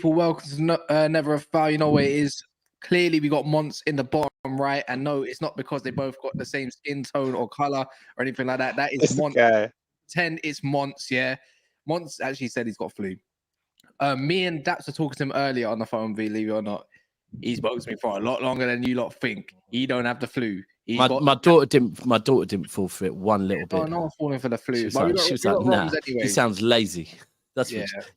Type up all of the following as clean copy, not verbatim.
Welcome to Never a Foul. You know what it is. Clearly, we got Monts in the bottom right, and no, it's not because they both got the same skin tone or color or anything like that. That is Monts. 10, it's Monts. Yeah, Monts actually said he's got flu. Me and Daps were talking to him earlier on the phone. Believe it or not, he spoke to me for a lot longer than you lot think. He don't have the flu. My daughter didn't fall for it one little bit. Oh, no one's falling for the flu. She was like, nah. Anyway. He sounds lazy.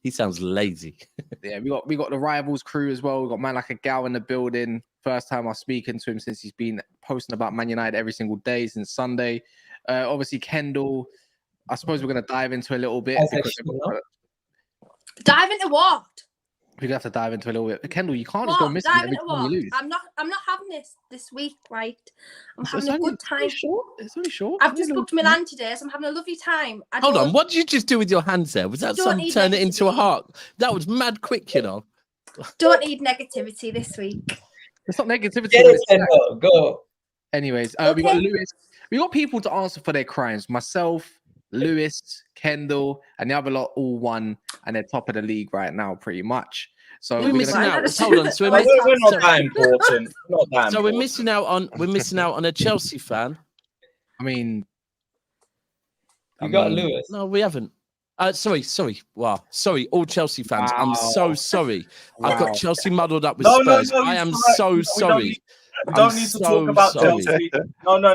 He sounds lazy. Yeah, we got the Rivals crew as well. We got man like Egal in the building. First time I'm speaking to him since he's been posting about Man United every single day since Sunday. Obviously Kendall. I suppose we're gonna dive into a little bit. Dive into what? We're gonna have to dive into a little bit. Kendall, you can't just go missing every time you lose. I'm not having this week, right? I'm having a good time. It's only short. I've just booked Milan today, so I'm having a lovely time. Hold on, what did you just do with your hands there? Was that turn it into a heart? That was mad quick, you know. Don't need negativity this week. It's not negativity. Go. Anyways, okay. We got Lewis. We got people to answer for their crimes. Myself, Lewis, Kendall, and the other lot all won, and they're top of the league right now, pretty much. So we're missing out. Hold on, so we're not that important. So we're missing out on a Chelsea fan. I mean, you got Lewis. No, we haven't. Sorry. Wow. Sorry, all Chelsea fans. Wow. I'm so sorry. Wow. I've got Chelsea muddled up with Spurs. I am so sorry. We don't need to talk about Chelsea. No.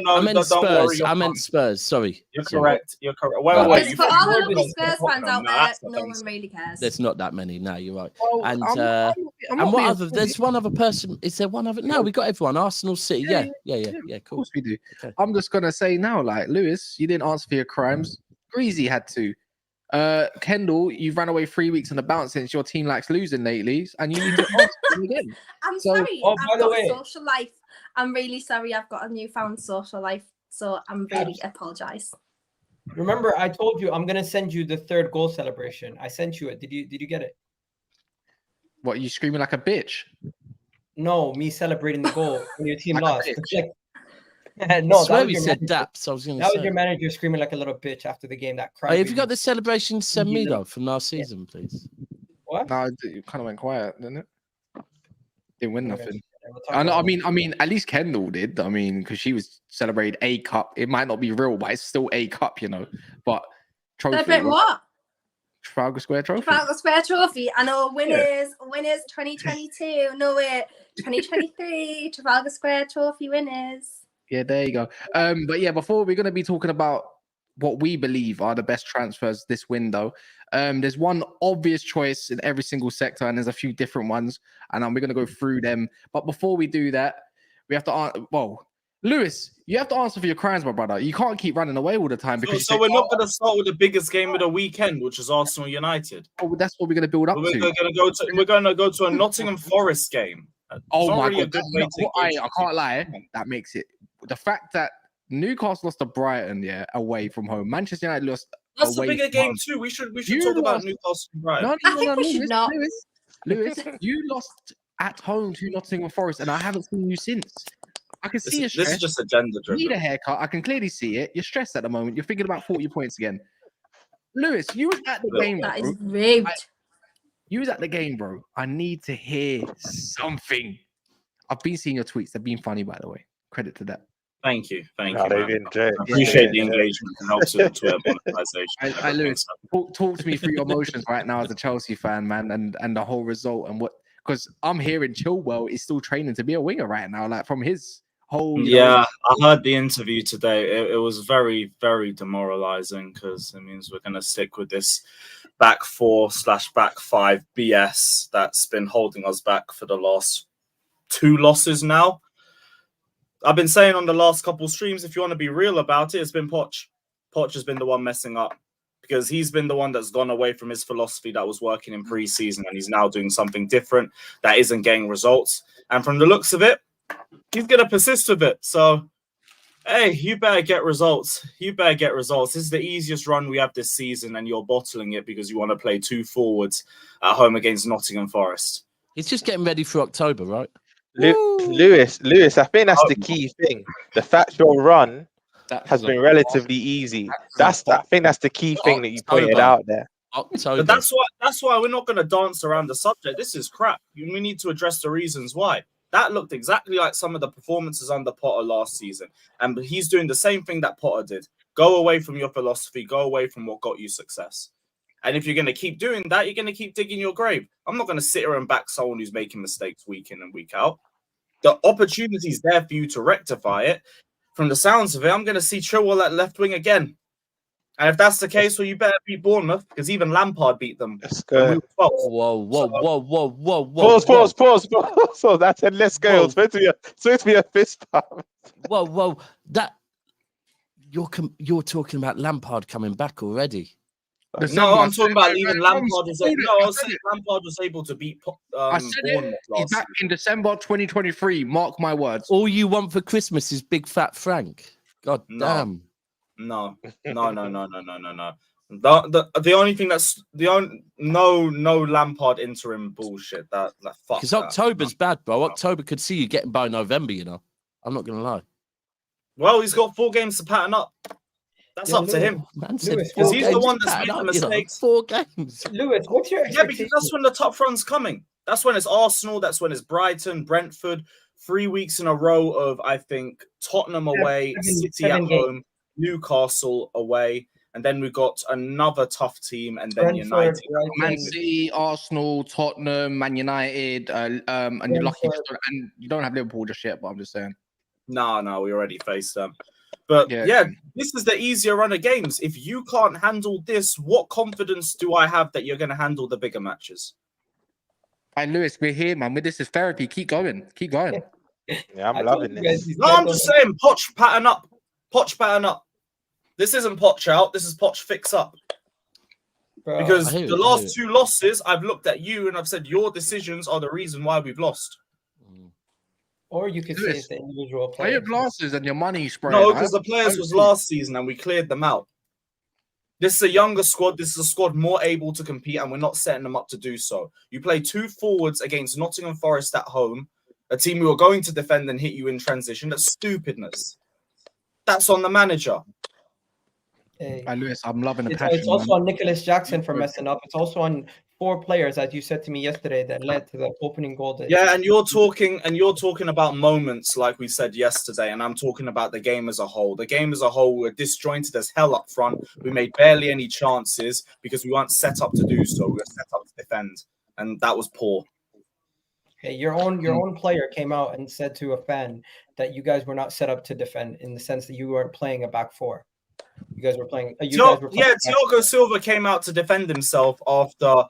I meant Spurs. Sorry. You're correct. Wait. For all the lovely Spurs fans out there, no one really cares. There's not that many. No, you're right. And what other? There's one other person. Is there one other? No, we got everyone. Arsenal, City. Yeah. Cool. Of course we do. Okay. I'm just gonna say now, like Lewis, you didn't answer for your crimes. Greasy had to. Kendall, you've ran away 3 weeks on the bounce since your team likes losing lately, and you need to ask them again. I'm sorry. I've got a social life. I'm really sorry. I've got a newfound social life, so I'm really apologize. Remember, I told you I'm gonna send you the third goal celebration. I sent you it. Did you get it? What, you screaming like a bitch? No, me celebrating the goal when your team lost. No, I swear we said Daps. I was going to say that was your manager screaming like a little bitch after the game. That cried. Have you got the celebration to send me though from last season, please? What? No, it kind of went quiet, didn't it? Didn't win nothing. I mean, at least Kendall did. I mean, because she was celebrating a cup. It might not be real, but it's still a cup, you know. But trophy. Celebrate what? Trafalgar Square trophy. Trafalgar Square trophy. I know winners 2022. No wait, 2023 Trafalgar Square trophy winners. Yeah, there you go. But yeah, before we're going to be talking about what we believe are the best transfers this window. There's one obvious choice in every single sector, and there's a few different ones, and we're going to go through them. But before we do that, we have to answer. Well, Lewis, you have to answer for your crimes, my brother. You can't keep running away all the time because. So we're not going to start with the biggest game of the weekend, which is Arsenal United. Oh, that's what we're going to build up to. We're going to go to a Nottingham Forest game. Oh my God! I can't lie. That makes it. The fact that Newcastle lost to Brighton, away from home. Manchester United lost. That's a bigger game too. We should talk about Newcastle and Brighton. I think we should not. Lewis, you lost at home to Nottingham Forest, and I haven't seen you since. I can see your stress. This is just agenda driven. You need a haircut. I can clearly see it. You're stressed at the moment. You're thinking about 40 points again. Lewis, you was at the game. That is rude. You was at the game, bro. I need to hear something. I've been seeing your tweets. They've been funny, by the way. Credit to that. Thank you. I appreciate the engagement and helps with Twitter monetization. Lewis, talk to me through your emotions right now as a Chelsea fan, man, and the whole result and what. Because I'm hearing Chilwell is still training to be a winger right now, like from his whole. Yeah, I heard the interview today. It was very, very demoralizing because it means we're going to stick with this back 4/back 5 BS that's been holding us back for the last 2 losses now. I've been saying on the last couple streams, if you want to be real about it, it's been Poch. Poch has been the one messing up because he's been the one that's gone away from his philosophy that was working in pre-season, and he's now doing something different that isn't getting results. And from the looks of it, he's going to persist with it. So Hey, you better get results. You better get results. This is the easiest run we have this season, and you're bottling it because you want to play 2 forwards at home against Nottingham Forest. It's just getting ready for October, right? Lewis, I think that's the key thing. The fact your run has been relatively easy. I think that's the key thing that you pointed out there. October. But that's why we're not going to dance around the subject. This is crap. We need to address the reasons why. That looked exactly like some of the performances under Potter last season. And he's doing the same thing that Potter did. Go away from your philosophy. Go away from what got you success. And if you're going to keep doing that, you're going to keep digging your grave. I'm not going to sit here and back someone who's making mistakes week in and week out. The opportunity's there for you to rectify it. From the sounds of it, I'm going to see Chilwell at left wing again. And if that's the case, well, you better beat Bournemouth because even Lampard beat them. Let's go. Whoa. Pause. I said, let's go. It's supposed to be a fist pump. Whoa. That you're talking about Lampard coming back already. No, I'm talking about even Lampard. I was saying Lampard was able to beat I said it. He's back in December 2023. Mark my words. All you want for Christmas is Big Fat Frank. God damn. No. The only thing that's no Lampard interim bullshit. That fuck. Because October's bad, bro. October could see you getting by November. You know, I'm not gonna lie. Well, he's got 4 games to pattern up. That's up to him. Because he's the one that's made the mistakes. 4 games. Lewis, what's your expectation? Yeah, because that's when the top front's coming. That's when it's Arsenal. That's when it's Brighton, Brentford. 3 weeks in a row of, I think, Tottenham away, City at home, Newcastle away, and then we've got another tough team, and then United. Man City, Arsenal, Tottenham, Man United, and you're lucky. And you don't have Liverpool just yet, but I'm just saying. No, we already faced them. But yeah, this is the easier run of games. If you can't handle this, what confidence do I have that you're going to handle the bigger matches? And Lewis, we're here, man. This is therapy. Keep going. Yeah, I'm loving this. No, I'm just saying, Poch pattern up. This isn't Poch out. This is Poch fix up. Bro, because the last 2 losses, I've looked at you and I've said your decisions are the reason why we've lost. Or you could say it's the individual players. Play your glasses and your money spread. No, because the players was last season and we cleared them out. This is a younger squad. This is a squad more able to compete, and we're not setting them up to do so. You play 2 forwards against Nottingham Forest at home, a team who are going to defend and hit you in transition. That's stupidness. That's on the manager. Hey. Lewis, I'm loving the passion. It's also on Nicholas Jackson for messing up. It's also on 4 players, as you said to me yesterday, that led to the opening goal. Yeah, and you're talking about moments like we said yesterday, and I'm talking about the game as a whole. The game as a whole, we're disjointed as hell up front. We made barely any chances because we weren't set up to do so. We were set up to defend, and that was poor. Hey, your own player came out and said to a fan that you guys were not set up to defend, in the sense that you weren't playing a back 4. You guys were playing. Thiago Silva came out to defend himself after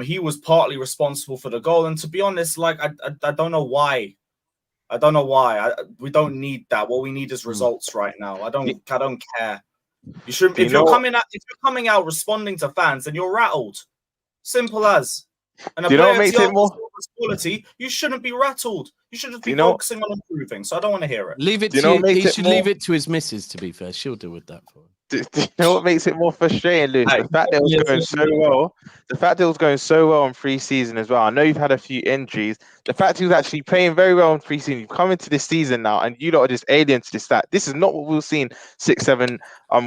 he was partly responsible for the goal. And to be honest, like I don't know why. We don't need that. What we need is results right now. I don't care. You shouldn't. If you're coming out responding to fans, then you're rattled. Simple as. And a player makes it more quality, you shouldn't be rattled. You should just be focusing on improving. So I don't want to hear it. Leave it to he should leave it to his missus, to be fair. She'll deal with that for him. Do you know what makes it more frustrating, Luke? The fact that it was going so well. The fact that it was going so well in pre-season as well. I know you've had a few injuries. The fact he was actually playing very well in pre-season. You've come into this season now, and you lot are just alien to this. This is not what we were seeing 6-7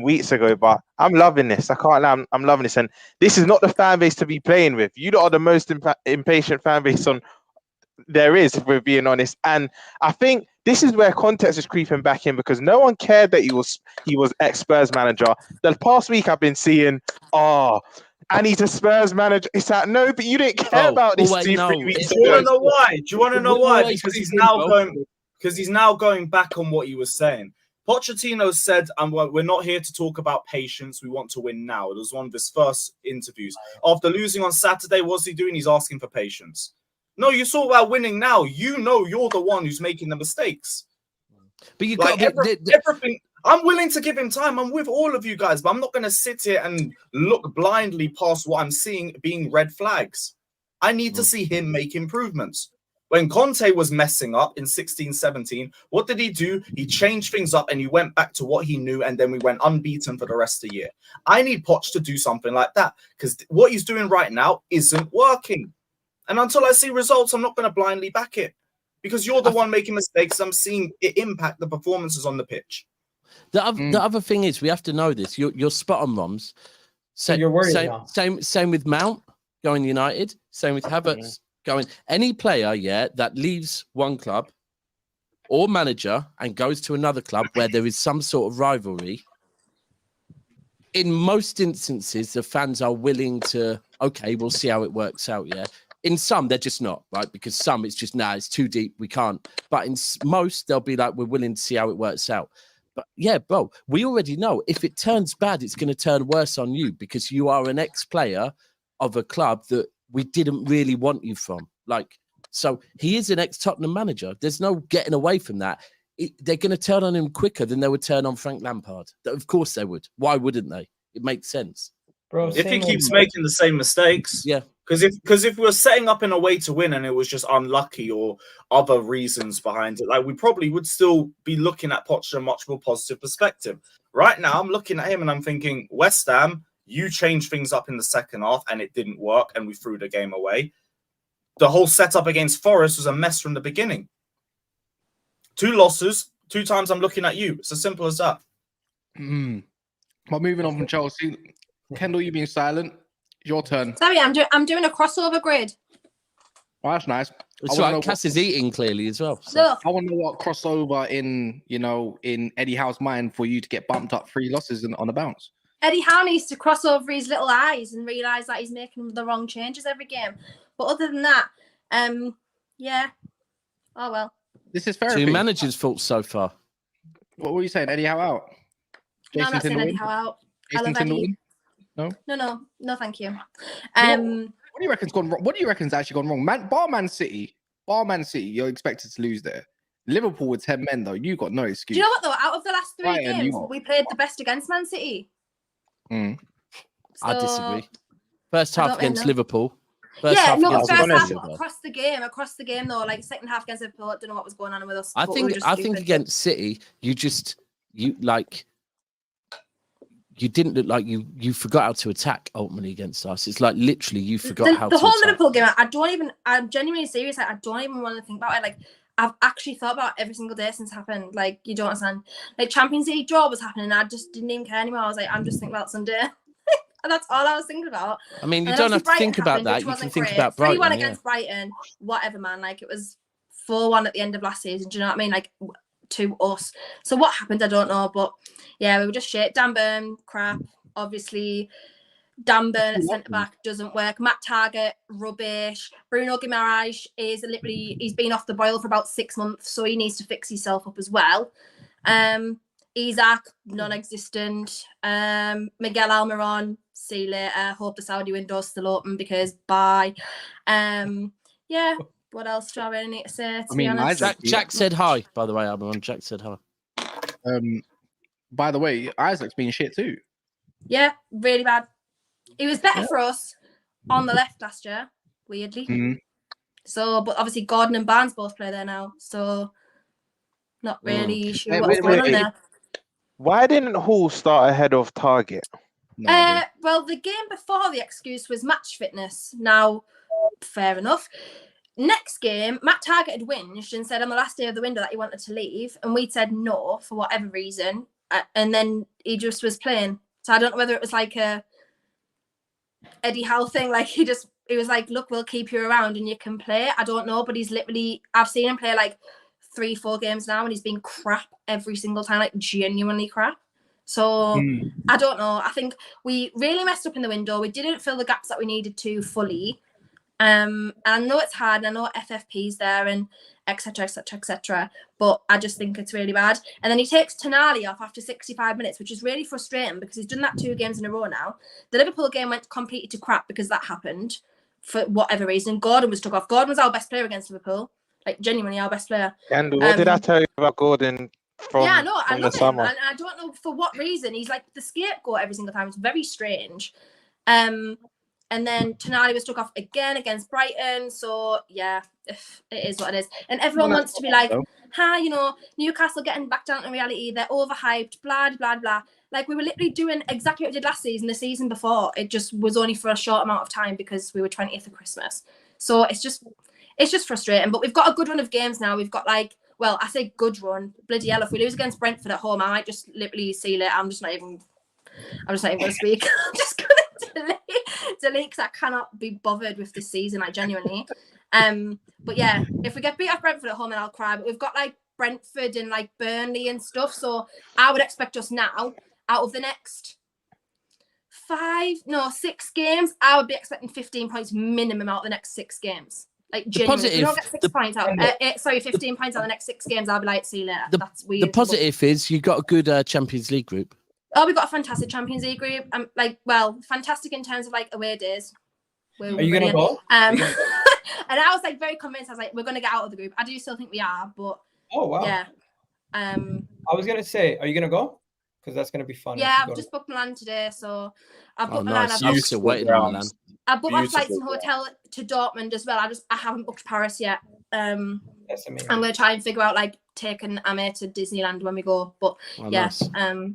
weeks ago. But I'm loving this. I can't lie. I'm loving this, and this is not the fan base to be playing with. You lot are the most impatient fan base there is, if we're being honest. And I think this is where context is creeping back in, because no one cared that he was ex-Spurs manager. The past week I've been seeing, and he's a Spurs manager. It's like, no, but you didn't care about this team 3 weeks ago. Do you want to know why? Do you want to know why? Because he's now going back on what he was saying. Pochettino said, we're not here to talk about patience. We want to win now. It was one of his first interviews. After losing on Saturday, what's he doing? He's asking for patience. No, you saw about winning now. You know you're the one who's making the mistakes. But you got everything. I'm willing to give him time. I'm with all of you guys, but I'm not going to sit here and look blindly past what I'm seeing being red flags. I need to see him make improvements. When Conte was messing up in 16-17, what did he do? He changed things up and he went back to what he knew, and then we went unbeaten for the rest of the year. I need Poch to do something like that because what he's doing right now isn't working. And until I see results, I'm not going to blindly back it because you're the one making mistakes. I'm seeing it impact the performances on the pitch. The other thing is, we have to know this. You're spot on, Roms. So you're worried now. Same with Mount going United. Same with Havertz going. Any player, that leaves one club or manager and goes to another club where there is some sort of rivalry. In most instances, the fans are willing to. Okay, we'll see how it works out. Yeah. In some, they're just not, right? Because some, it's just, it's too deep. We can't. But in most, they'll be like, we're willing to see how it works out. But yeah, bro, we already know if it turns bad, it's going to turn worse on you because you are an ex-player of a club that we didn't really want you from. Like, so he is an ex-Tottenham manager. There's no getting away from that. They're going to turn on him quicker than they would turn on Frank Lampard. Of course they would. Why wouldn't they? It makes sense. Bro, if he keeps making the same mistakes, yeah. Because if we were setting up in a way to win and it was just unlucky or other reasons behind it, like we probably would still be looking at Poch in a much more positive perspective. Right now, I'm looking at him and I'm thinking, West Ham, you changed things up in the second half and it didn't work and we threw the game away. The whole setup against Forest was a mess from the beginning. 2 losses, 2 times I'm looking at you. It's as simple as that. Well, moving on from Chelsea, Kendall, you being silent. Your turn. Sorry, I'm doing a crossover grid. Oh, that's nice. It's like Cass is eating clearly as well. So. Look, I want to know what crossover in Eddie Howe's mind for you to get bumped up 3 losses on a bounce. Eddie Howe needs to cross over his little eyes and realise that he's making the wrong changes every game. But other than that, yeah. Oh well. This is therapy. 2 managers' fault so far. What were you saying? Eddie Howe out? No, I'm not saying Eddie Howe out. I love Eddie. No, thank you. What do you reckon's gone wrong? What do you reckon's actually gone wrong? Man City, you're expected to lose there. Liverpool with 10 men though, you got no excuse. Do you know what though? Out of the last 3 games, we played the best against Man City. I disagree. First half against Liverpool. First half across the game though, like second half against Liverpool, I don't know what was going on with us. I think against City, you didn't look like you forgot how to attack ultimately against us. It's like literally you forgot how to the whole attack. Liverpool game. I'm genuinely serious. Like, I don't even want to think about it. Like I've actually thought about it every single day since it happened. Like you don't understand. Like Champions League draw was happening, and I just didn't even care anymore. I was like, I'm just thinking about Sunday. And that's all I was thinking about. I mean, you don't have to think about that. You can think about Brighton. 3-1 against Brighton, whatever, man. Like it was 4-1 at the end of last season. Do you know what I mean? Like to us. So what happened? I don't know. But yeah, we were just shit. Dan Burn, crap. Obviously, Dan Burn at centre back doesn't work. Matt Target, rubbish. Bruno Guimaraes is literally, he's been off the boil for about 6 months, so he needs to fix himself up as well. Isaac, non-existent. Miguel Almiron, see you later. Hope the Saudi window's still open because bye. Yeah, what else do I really need to say? To be honest? Jack said hi, by the way, Almiron. Jack said hi. By the way, Isaac's been shit too. Yeah, really bad. He was better for us on the left last year, weirdly. Mm-hmm. So, but obviously Gordon and Barnes both play there now, so not really sure what's going on there. Why didn't Hall start ahead of Target? Well, the game before the excuse was match fitness. Now, fair enough. Next game, Matt Target had whinged and said on the last day of the window that he wanted to leave, and we said no for whatever reason, and then he just was playing. So I don't know whether it was like a Eddie Howe thing, like he was like, look, we'll keep you around and you can play. I don't know, but he's literally, I've seen him play like 3-4 games now and he's been crap every single time, like genuinely crap. So I don't know. I think we really messed up in the window. We didn't fill the gaps that we needed to fully. And I know it's hard and I know FFP's there and etc. But I just think it's really bad. And then he takes Tonali off after 65 minutes, which is really frustrating because he's done that 2 games in a row now. The Liverpool game went completely to crap because that happened for whatever reason. Gordon was took off. Gordon was our best player against Liverpool, like genuinely our best player. And what did I tell you about Gordon? I love him. And I don't know for what reason. He's like the scapegoat every single time. It's very strange. And then Tonali was struck off again against Brighton. So, yeah, it is what it is. And everyone wants to be like, Newcastle getting back down to reality. They're overhyped, blah, blah, blah. Like, we were literally doing exactly what we did last season, the season before. It just was only for a short amount of time because we were 20th of Christmas. So, it's just frustrating. But we've got a good run of games now. We've got, I say good run. Bloody hell, if we lose against Brentford at home, I might just literally seal it. I'm just not even going to speak. I'm just going to delete because I cannot be bothered with this season, genuinely. But yeah, if we get beat up Brentford at home, then I'll cry. But we've got Brentford and Burnley and stuff, so I would expect us now, out of the next 6 games, I would be expecting 15 points minimum out of the next 6 games. Genuinely, if we don't get 6 points out, 15 points out of the next 6 games, I'll be like, see you later. That's weird. The positive is you got a good Champions League group. Oh, we've got a fantastic Champions League group. Fantastic in terms of away days. Are you gonna go? And I was very convinced. I was like, we're gonna get out of the group. I do still think we are, but oh wow, yeah. I was gonna say, are you gonna go? Because that's gonna be fun. Yeah, I've just booked Milan today, so I've booked Milan. Nice. I'm still waiting on Milan. I booked my flights and hotel to Dortmund as well. I haven't booked Paris yet. That's amazing. I'm gonna try and figure out taking Ame to Disneyland when we go. But nice.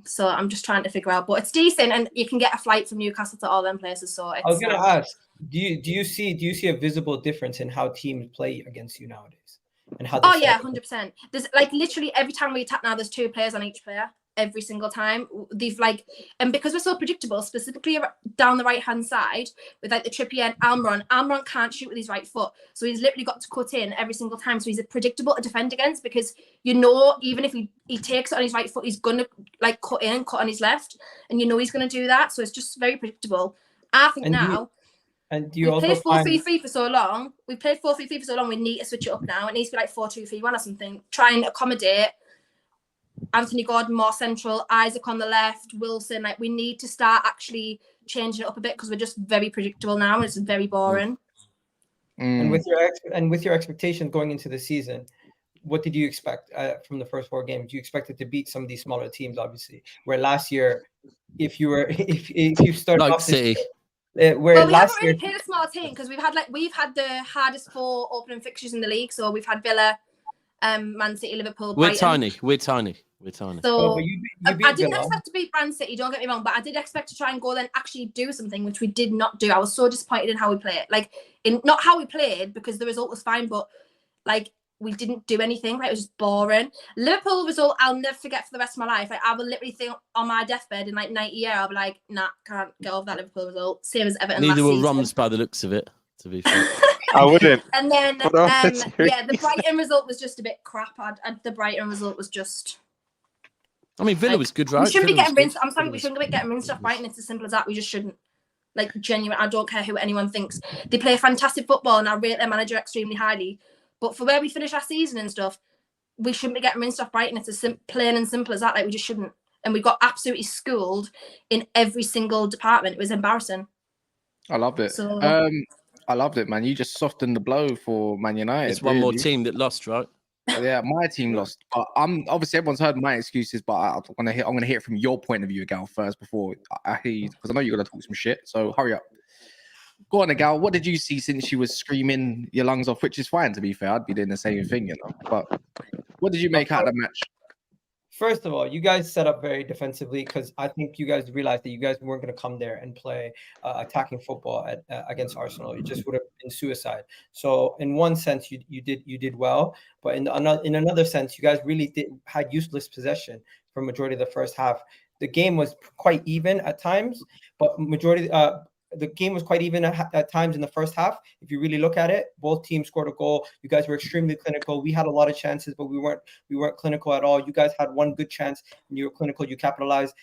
So I'm just trying to figure out. But it's decent, and you can get a flight from Newcastle to all them places. So it's, I was gonna ask, do you see a visible difference in how teams play against you nowadays? And how? Oh yeah, 100%. There's literally every time we attack now, there's 2 players on each player. Every single time they've and because we're so predictable, specifically down the right hand side with the Trippier and Almiron can't shoot with his right foot, so he's literally got to cut in every single time. So he's predictable to defend against because even if he takes it on his right foot, he's gonna cut in and cut on his left, and he's gonna do that. So it's just very predictable. I think we've played 4-3-3 for so long. We've played 4-3-3 for so long. We need to switch it up now. It needs to be 4-2-3-1 or something. Try and accommodate Anthony Gordon more central, Isaac on the left, Wilson. We need to start actually changing it up a bit because we're just very predictable now and it's very boring. And with your expectations going into the season, what did you expect from the first 4 games? You expected to beat some of these smaller teams, obviously. Where last year, if you started off City. We haven't really played a small team because we've had the hardest 4 opening fixtures in the league. So we've had Villa, Man City, Liverpool, Brighton. We're tiny. So I didn't expect to beat Man City, don't get me wrong, but I did expect to try and go then actually do something, which we did not do. I was so disappointed in how we played. Not how we played because the result was fine, but we didn't do anything. It was just boring. Liverpool result, I'll never forget for the rest of my life. I will literally think on my deathbed in 90 years, I'll be like, nah, can't get over that Liverpool result. Same as Everton. Neither were season. Roms by the looks of it, to be fair. I wouldn't. And then, the Brighton result was just a bit crap. The Brighton result was just. I mean, Villa was good, right? We shouldn't be getting rinsed. I'm sorry, we shouldn't be getting rinsed off Brighton. It's as simple as that. We just shouldn't. Genuine. I don't care who anyone thinks. They play fantastic football, and I rate their manager extremely highly. But for where we finished our season and stuff, we shouldn't be getting rinsed off Brighton. It's as plain and simple as that. We just shouldn't. And we got absolutely schooled in every single department. It was embarrassing. I loved it. So, I loved it, man. You just softened the blow for Man United. It's one more team that lost, right? Yeah, my team lost. But obviously everyone's heard my excuses, but I'm gonna hear it from your point of view, Egal, first before I hear you, because I know you're gonna talk some shit. So hurry up. Go on, Egal. What did you see since she was screaming your lungs off? Which is fine, to be fair. I'd be doing the same thing, But what did you make out of the match? First of all, you guys set up very defensively because I think you guys realized that you guys weren't going to come there and play attacking football against Arsenal. It just would have been suicide. So in one sense, you did well, but in another sense, you guys really had useless possession for majority of the first half. The game was quite even at times, but the game was quite even at times in the first half. If you really look at it, both teams scored a goal. You guys were extremely clinical. We had a lot of chances, but we weren't clinical at all. You guys had one good chance and you were clinical. You capitalized.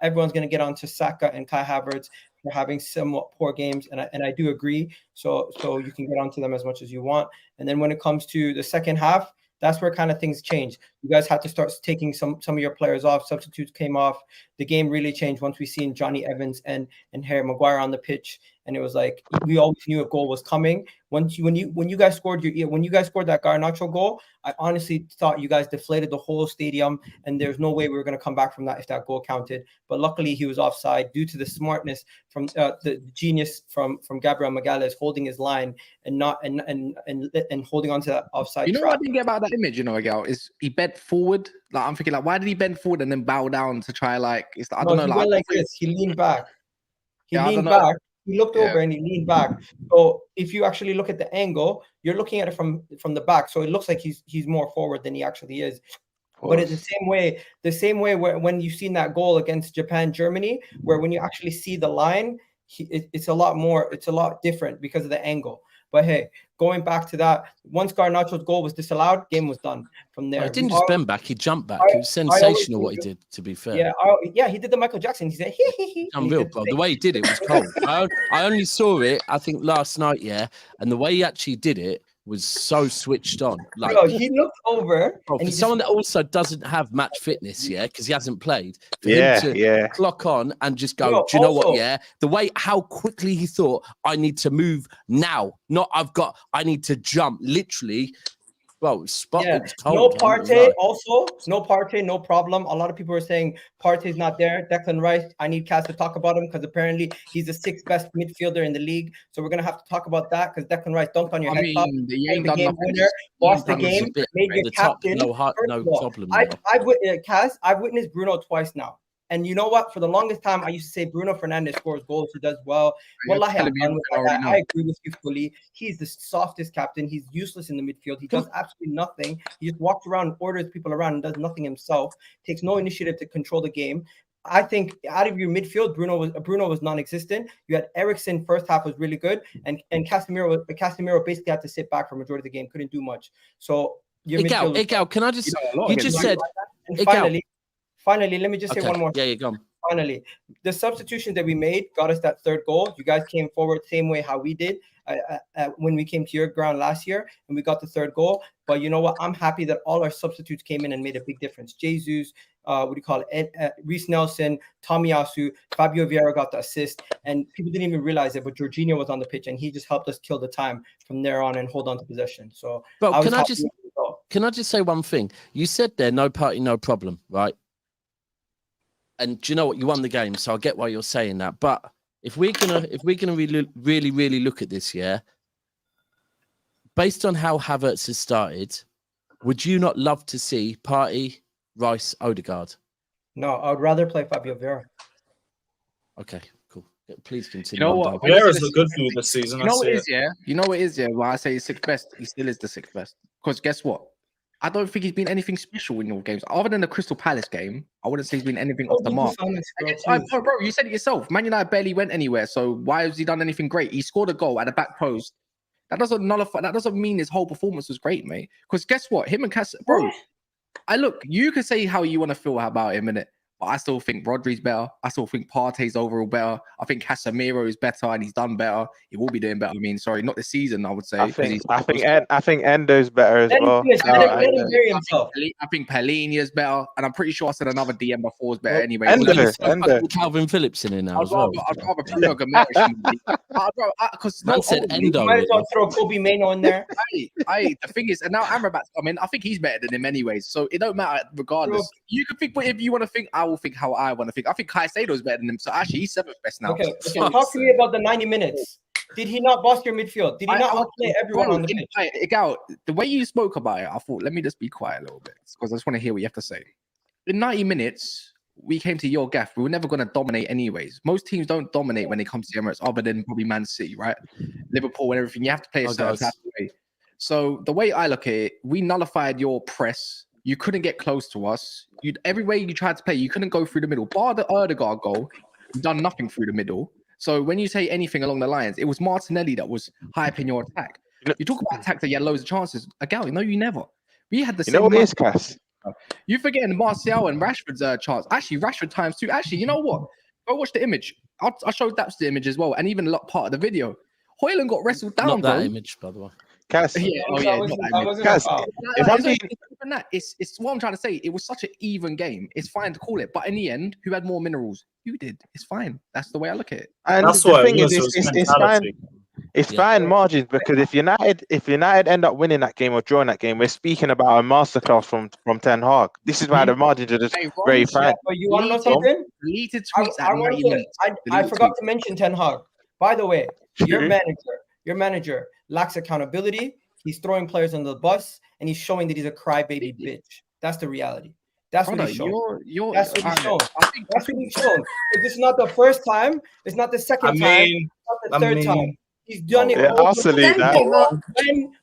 Everyone's going to get on to Saka and Kai Havertz for having somewhat poor games, and I do agree. So you can get onto them as much as you want. And then when it comes to the second half, that's where kind of things changed. You guys had to start taking some of your players off. Substitutes came off. The game really changed once we seen Johnny Evans and Harry Maguire on the pitch. and it was like we always knew a goal was coming. When you guys scored that Garnacho goal, I honestly thought you guys deflated the whole stadium, and there's no way we were going to come back from that if that goal counted. But luckily, he was offside due to the smartness from the genius from Gabriel Magalhaes holding his line and holding on to that offside. You know what I didn't get about that image, Egal, is he bent forward. Like I'm thinking, like, why did he bend forward and then bow down to try, like, it's, I don't know, he like, went like this. He leaned back. He Yeah, leaned back. He looked over and he leaned back. So if you actually look at the angle, you're looking at it from the back. So it looks like he's more forward than he actually is. But it's the same way when you've seen that goal against Japan, Germany, where when you actually see the line, it's a lot different because of the angle. But hey, going back to that, once Garnacho's goal was disallowed, game was done. From there, he didn't just bend back; he jumped back. It was sensational what he did. To be fair, he did the Michael Jackson. He said, unreal, bro. The way he did it was cold. I only saw it, I think, last night, and the way he actually did it was so switched on. Like, bro, he looked over. Bro, for someone that also doesn't have match fitness, because he hasn't played, for Yeah, him to yeah. clock on and just go, do you know what? Yeah, the way how quickly he thought, I need to move now, not I need to jump. Literally, bro, spot. Yeah. It's cold. No Partey, also no Partey, no problem. A lot of people are saying Partey's not there. Declan Rice, I need Cass to talk about him because apparently he's the 6th best midfielder in the league. So we're gonna have to talk about that because Declan Rice dunked on your head top, he ain't the done game nothing. winner, lost the That was a game, bit, made man. your The top, captain. no problem. I've witnessed Bruno twice now. And you know what? For the longest time, I used to say Bruno Fernandes scores goals. He does well. Wallahi, I'm done with that. I agree with you fully. He's the softest captain. He's useless in the midfield. He does absolutely nothing. He just walks around, orders people around, and does nothing himself. Takes no initiative to control the game. I think out of your midfield, Bruno was non-existent. You had Eriksen first half was really good, and Casemiro basically had to sit back for majority of the game. Couldn't do much. So your midfield. Egal, can I just? You just said. And finally, let me just say one more. Yeah, you go. Finally, the substitution that we made got us that third goal. You guys came forward same way how we did when we came to your ground last year, and we got the third goal. But you know what? I'm happy that all our substitutes came in and made a big difference. Jesus, Reece Nelson, Tomiyasu, Fabio Vieira got the assist, and people didn't even realize it, but Jorginho was on the pitch, and he just helped us kill the time from there on and hold on to possession. So, bro, can I just say one thing? You said there, no party, no problem, right? And do you know what? You won the game, so I get why you're saying that. But if we're gonna really look at this, based on how Havertz has started, would you not love to see Partey, Rice, Odegaard? No, I would rather play Fabio Vieira. Okay, cool. Please continue. You know what? Vieira's look good for you this season. You know what it is, You know what it is, Why I say he's 6th best, he still is the 6th best. Because guess what? I don't think he's been anything special in your games. Other than the Crystal Palace game, I wouldn't say he's been anything off the mark. Bro, you said it yourself. Man United barely went anywhere. So why has he done anything great? He scored a goal at the back post. That doesn't nullify. That doesn't mean his whole performance was great, mate. Because guess what? Him and bro. You can say how you want to feel about him, innit? But I still think Rodri's better. I still think Partey's overall better. I think Casemiro is better and he's done better. He will be doing better. I mean, sorry, not this season, I would say. I think Endo's better as well. I think Palhinha's better. And I'm pretty sure I said another DM before is better anyway. Endo. Calvin Phillips in now as well. I'd rather Bruno Gomes. Because man said Endo. You might as well throw Kobe Mainoo in there. The thing is, and now Amrabat's coming. I think he's better than him anyway. So it don't matter regardless. You can think if you want to think. I will think how I want to think. I think Caicedo's better than him. So actually, he's 7th best now. Okay, talk to me about the 90 minutes. Did he not boss your midfield? Did he not play everyone on the pitch? Egal, the way you spoke about it, I thought, let me just be quiet a little bit because I just want to hear what you have to say. In 90 minutes, we came to your gaff. We were never going to dominate anyways. Most teams don't dominate when it comes to Emirates other than probably Man City, right? Liverpool and everything. You have to play a certain type of way. So the way I look at it, we nullified your press. You couldn't get close to us. Every way you tried to play, you couldn't go through the middle. Bar the Odegaard goal, you've done nothing through the middle. So when you say anything along the lines, it was Martinelli that was hyping your attack. You talk about attack that you had loads of chances. Egal, no, you never. We had the same. You know what it is, Cass? You forgetting Martial and Rashford's chance. Actually, Rashford times 2. Actually, you know what? Go watch the image. I showed Daps the image as well, and even a lot part of the video. Hoyland got wrestled down. Not that image, by the way. Cass. Yeah, Cass, if I'm being... it's what I'm trying to say. It was such an even game. It's fine to call it, but in the end, who had more minerals? You did. It's fine. That's the way I look at it. And That's the what thing it was. it's fine. It's fine margins, because if United end up winning that game or drawing that game, we're speaking about a masterclass from Ten Hag. This is why the margins are just very fine. But you want to know something? Deleted tweets at 90 minutes. I forgot to mention Ten Hag. By the way, your manager lacks accountability. He's throwing players under the bus, and he's showing that he's a crybaby bitch. That's the reality. That's what he's showing. That's what he's showing. That's what he's showing. This is not the first time. It's not the second time. It's not the third time. He's done it. I'll salute that.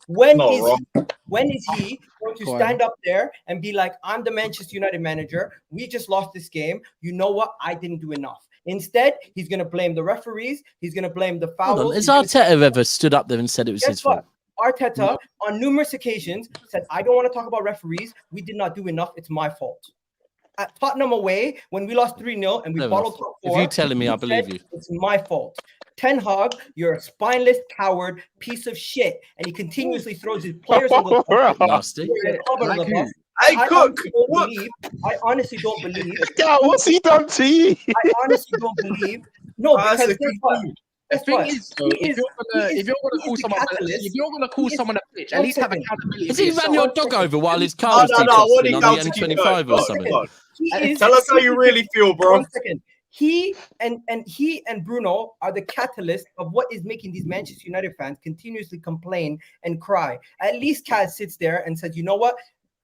When is he going to stand up there and be like, I'm the Manchester United manager. We just lost this game. You know what? I didn't do enough. Instead, he's going to blame the referees. He's going to blame the fouls. Has Arteta ever stood up there and said it was his fault? Arteta, on numerous occasions, said, I don't want to talk about referees. We did not do enough. It's my fault. At Tottenham away, when we lost 3-0 and we bottled top 4. If you're telling me, I believe you. It's my fault. Ten Hag, you're a spineless coward piece of shit. And he continuously throws his players on the bus. Nasty. Hey, Cook. I honestly don't believe. God, what's he done to you? I honestly don't believe. No, because the thing is, if you're gonna call someone a bitch, at least have accountability. Has he ran your dog over while his car was defrosting on the M25 or something? Tell us how you really feel, bro. 1 second. He and Bruno are the catalyst of what is making these Manchester United fans continuously complain and cry. At least Kaz sits there and says, you know what?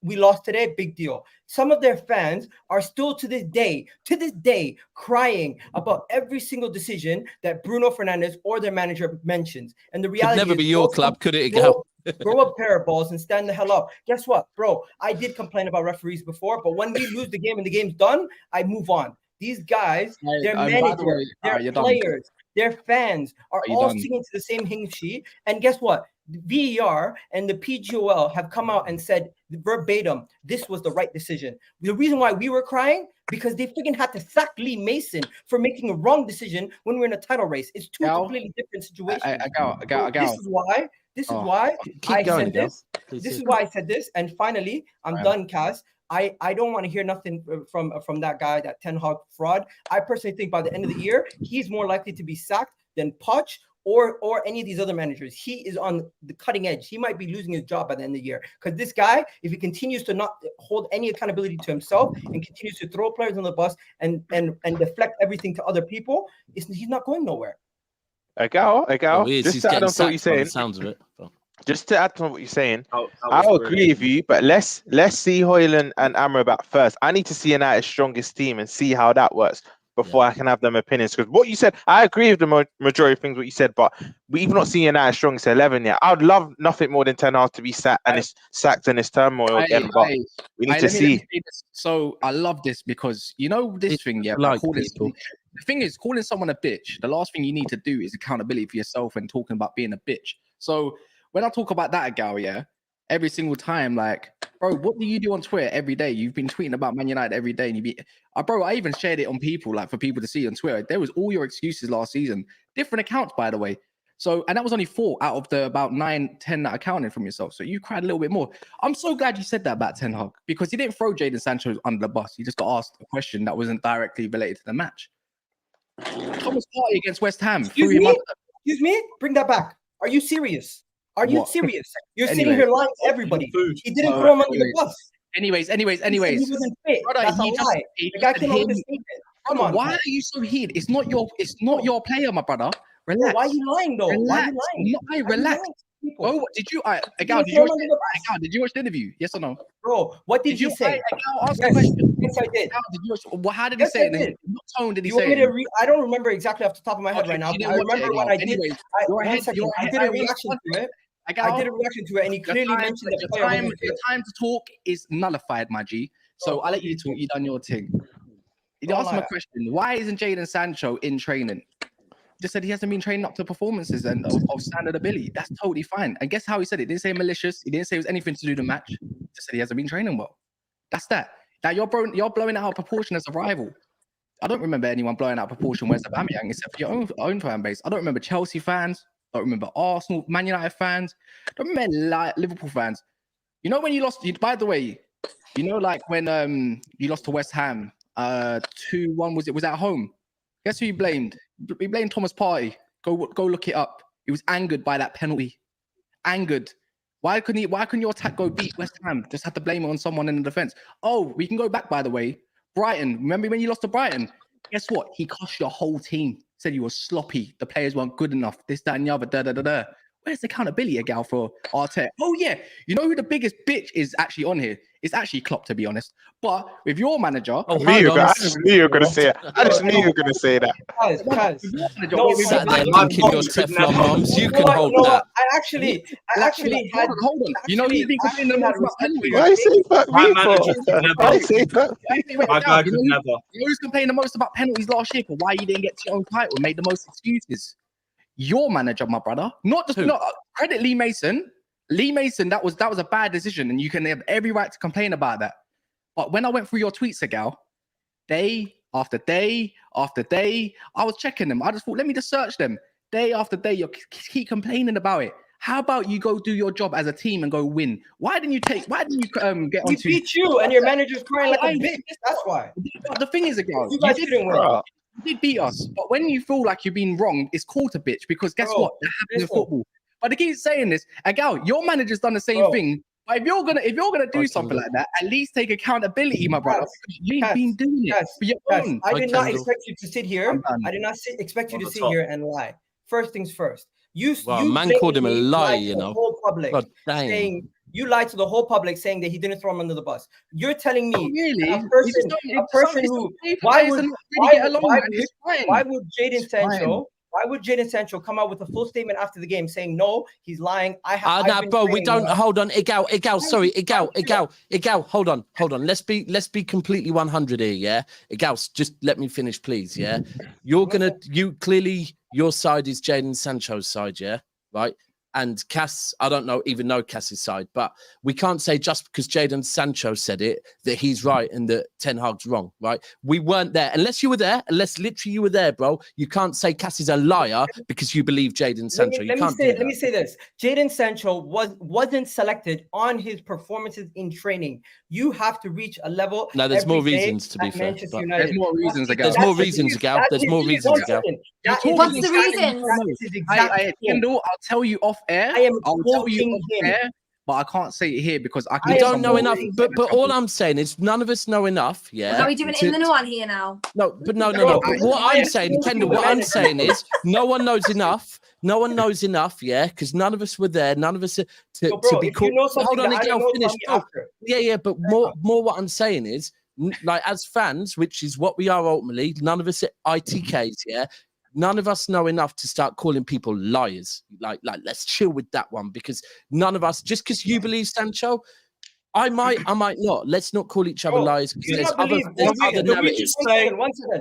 We lost today, big deal. Some of their fans are still to this day, crying about every single decision that Bruno Fernandes or their manager mentions. And the reality could never is, be your club, could it, Egal? Grow a pair of balls and stand the hell up. Guess what, bro? I did complain about referees before, but when we lose the game and the game's done, I move on. These guys, their managers, their players, their fans are all singing to the same hymn sheet. And guess what? The VAR and the PGOL have come out and said verbatim, this was the right decision. The reason why we were crying, because they freaking had to sack Lee Mason for making a wrong decision when we're in a title race. It's two completely different situations. This is why I said this. This is why I said this. And finally, I'm done, Kaz. I don't want to hear nothing from that guy, that Ten Hag fraud. I personally think by the end of the year, he's more likely to be sacked than Poch or any of these other managers. He is on the cutting edge. He might be losing his job by the end of the year. Because this guy, if he continues to not hold any accountability to himself and continues to throw players on the bus and deflect everything to other people, he's not going nowhere. Egal, just to add on to what you're saying. Sounds of it. Just to add to what you're saying, I'll agree with you, but let's see Højlund and Amrabat first. I need to see United's strongest team and see how that works before I can have them opinions. Because what you said, I agree with the majority of things what you said, but we've not seen United's strongest 11 yet. I'd love nothing more than Ten Hag to be sacked in his turmoil again, but we need to see. So I love this because you know this thing, the thing is, calling someone a bitch, the last thing you need to do is accountability for yourself and talking about being a bitch. So when I talk about that, Gal, every single time, like, bro, what do you do on Twitter every day? You've been tweeting about Man United every day, and bro, I even shared it on people, like, for people to see on Twitter. There was all your excuses last season, different accounts, by the way. So, and that was only 4 out of the about 9, 10 that accounted from yourself. So you cried a little bit more. I'm so glad you said that about Ten Hag, because he didn't throw Jadon Sancho under the bus. He just got asked a question that wasn't directly related to the match. Thomas Partey against West Ham. Excuse me? Bring that back. Are you serious? Are you serious? You're sitting here lying to everybody. He didn't throw him under the bus. Anyways. He wasn't fit. Brother, that's a lie. The guy came up with a statement. Come on. Why are you so heated? It's not your player, my brother. Relax. Why are you lying though? Why are you lying? Relax. Oh, did you watch the interview? Yes or no? Bro, what did you say? Ask the question. Yes, I did. How did he say it? What tone did he say it? I don't remember exactly off the top of my head right now. I remember when I did. I did a reaction to it. I did a reaction to it, and he clearly mentioned that the time to talk is nullified, my G. So I'll let you talk. You done your thing. You asked him a question. Why isn't Jadon Sancho in training? Just said he hasn't been training up to performances and of standard ability. That's totally fine. And guess how he said it? He didn't say malicious. He didn't say it was anything to do with the match. He just said he hasn't been training well. That's that. Now you're blowing it out of proportion as a rival. I don't remember anyone blowing out of proportion where's Aubameyang except for your own fan base. I don't remember Chelsea fans, Don't remember Arsenal, Man United fans. Don't remember Liverpool fans. You know when you lost? By the way, you know like when you lost to West Ham 2-1. Was it at home? Guess who you blamed? We blamed Thomas Partey. Go look it up. He was angered by that penalty. Angered. Why couldn't your attack go beat West Ham? Just had to blame it on someone in the defense. Oh, we can go back, by the way. Brighton. Remember when you lost to Brighton? Guess what? He cost your whole team. Said you were sloppy. The players weren't good enough. This, that, and the other. Where's the accountability, Egal, for Arteta? Oh, yeah. You know who the biggest bitch is actually on here? It's actually Klopp, to be honest. But with your manager... I just knew you were going to say it. I just knew you were going to say that. Sat there thinking your Teflon moms. You can hold that. I actually had... Hold on. You know he's been complaining about penalties. Why say fuck me for? Why say fuck me? My guy could never. You know who's complaining the most about penalties last year for why you didn't get to your own title? Made the most excuses. Your manager, my brother. Not credit Lee Mason. Lee Mason, that was a bad decision, and you can have every right to complain about that. But when I went through your tweets, Egal, day after day after day, I was checking them. I just thought, let me just search them. Day after day, you keep complaining about it. How about you go do your job as a team and go win? Why didn't you get on We beat you, and your manager's crying like a bitch. That's why. But the thing is, Egal, you guys didn't win. You did beat us, but when you feel like you've been wrong, it's called a bitch because guess what? That happens in football. But they keep saying this, Egal, your manager's done the same thing. But if you're gonna do something like that, at least take accountability, my brother. You've been doing it for your own. I did not expect you to sit here. I did not expect you to sit here and lie. First things first. Man called him a lie, you know. Whole public saying you lied to the whole public, saying that he didn't throw him under the bus. You're telling me a person who why would Jadon Sancho? Why would Jadon Sancho come out with a full statement after the game saying no, he's lying? Bro, we don't hold on. Egal, hold on. Let's be completely 100 here, yeah. Egal, just let me finish, please. Yeah, you clearly your side is Jadon Sancho's side, yeah, right? And Cass, I don't even know Cass's side, but we can't say just because Jadon Sancho said it that he's right and that Ten Hag's wrong, right? We weren't there. Unless you were there, unless literally you were there, bro, you can't say Cass is a liar because you believe Jadon Sancho. Let me say this. Jadon Sancho wasn't selected on his performances in training. You have to reach a level. No, there's more reasons to be fair. There's more reasons, Egal. There's more reasons, Egal. There's more reasons, Egal. What's the reason? Kendall, I'll tell you off air. I'll tell you off air, but I can't say it here because I don't know enough. But all I'm saying is none of us know enough. Yeah. Are we doing it in the no one here now? No. But what I'm saying, Kendall, what I'm saying is no one knows enough. No one knows enough, yeah, because none of us were there. None of us to be called. Hold on, Egal, finish. Yeah, but more what I'm saying is, like as fans, which is what we are ultimately, none of us at ITKs, yeah. None of us know enough to start calling people liars. Like, let's chill with that one because none of us, just because you believe Sancho, I might not. Let's not call each other liars because there's other narratives. Can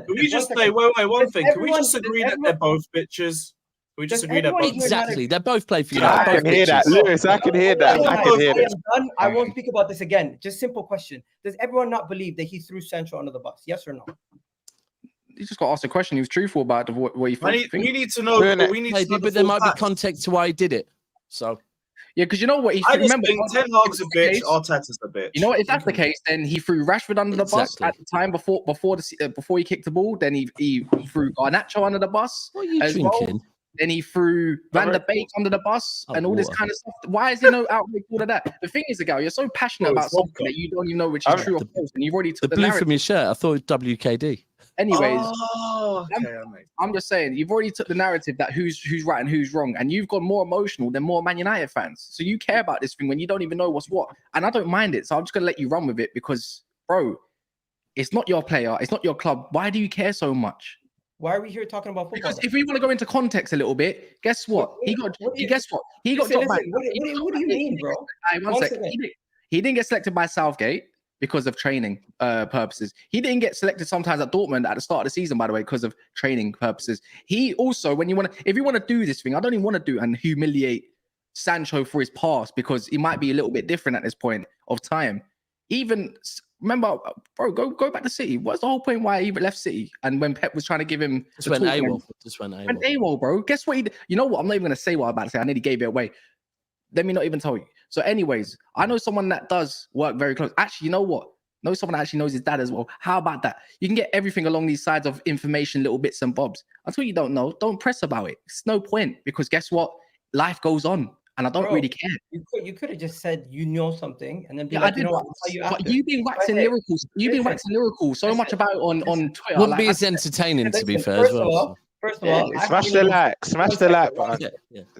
we just say, one thing. Can we just agree that they're both bitches? We just agree that exactly. They're both played for United. I can hear that, Lewis. I can hear that. I won't speak about this again. Just simple question: does everyone not believe that he threw Sancho under the bus? Yes or no? You just got to ask a question. He was truthful about what he thought. We need to know. But there might be context to why he did it. So yeah, because you know what? I just think Ten Hag's a bitch. Arteta's a bitch. You know what? If that's the case, then he threw Rashford under the bus at the time before he kicked the ball. Then he threw Garnacho under the bus. What are you drinking? Well. Then he threw Van der Beek under the bus and all this kind of stuff. Why is there no outright all of that? The thing is, Egal, you're so passionate about something that you don't even know which is true or false, and you've already took the blue from your shirt. I thought it was WKD. Anyways, I'm just saying you've already took the narrative that who's right and who's wrong, and you've gone more emotional than more Man United fans. So you care about this thing when you don't even know what's what, and I don't mind it. So I'm just gonna let you run with it because, bro, it's not your player, it's not your club. Why do you care so much? Why are we here talking about football? Because if we want to go into context a little bit, guess what? He got dropped. What do you mean, bro? He didn't get selected by Southgate because of training purposes. He didn't get selected sometimes at Dortmund at the start of the season, by the way, because of training purposes. He also, if you want to do this thing, I don't even want to do and humiliate Sancho for his past because he might be a little bit different at this point of time. Even Remember, bro, go back to City. What's the whole point why he left City? And when Pep was trying to give him just went AWOL. Bro. Guess what he did? You know what? I'm not even gonna say what I'm about to say. I nearly gave it away. Let me not even tell you. So, anyways, I know someone that does work very close. Actually, you know what? Know someone that actually knows his dad as well. How about that? You can get everything along these sides of information, little bits and bobs. Until you don't know, don't press about it. It's no point because guess what? Life goes on. And I don't really care. You could have just said you know something and then be I did. But you've been waxing lyrical. You've been waxing lyrical so much about it on Twitter. Wouldn't be as entertaining to be fair as well. First of all, smash the like button.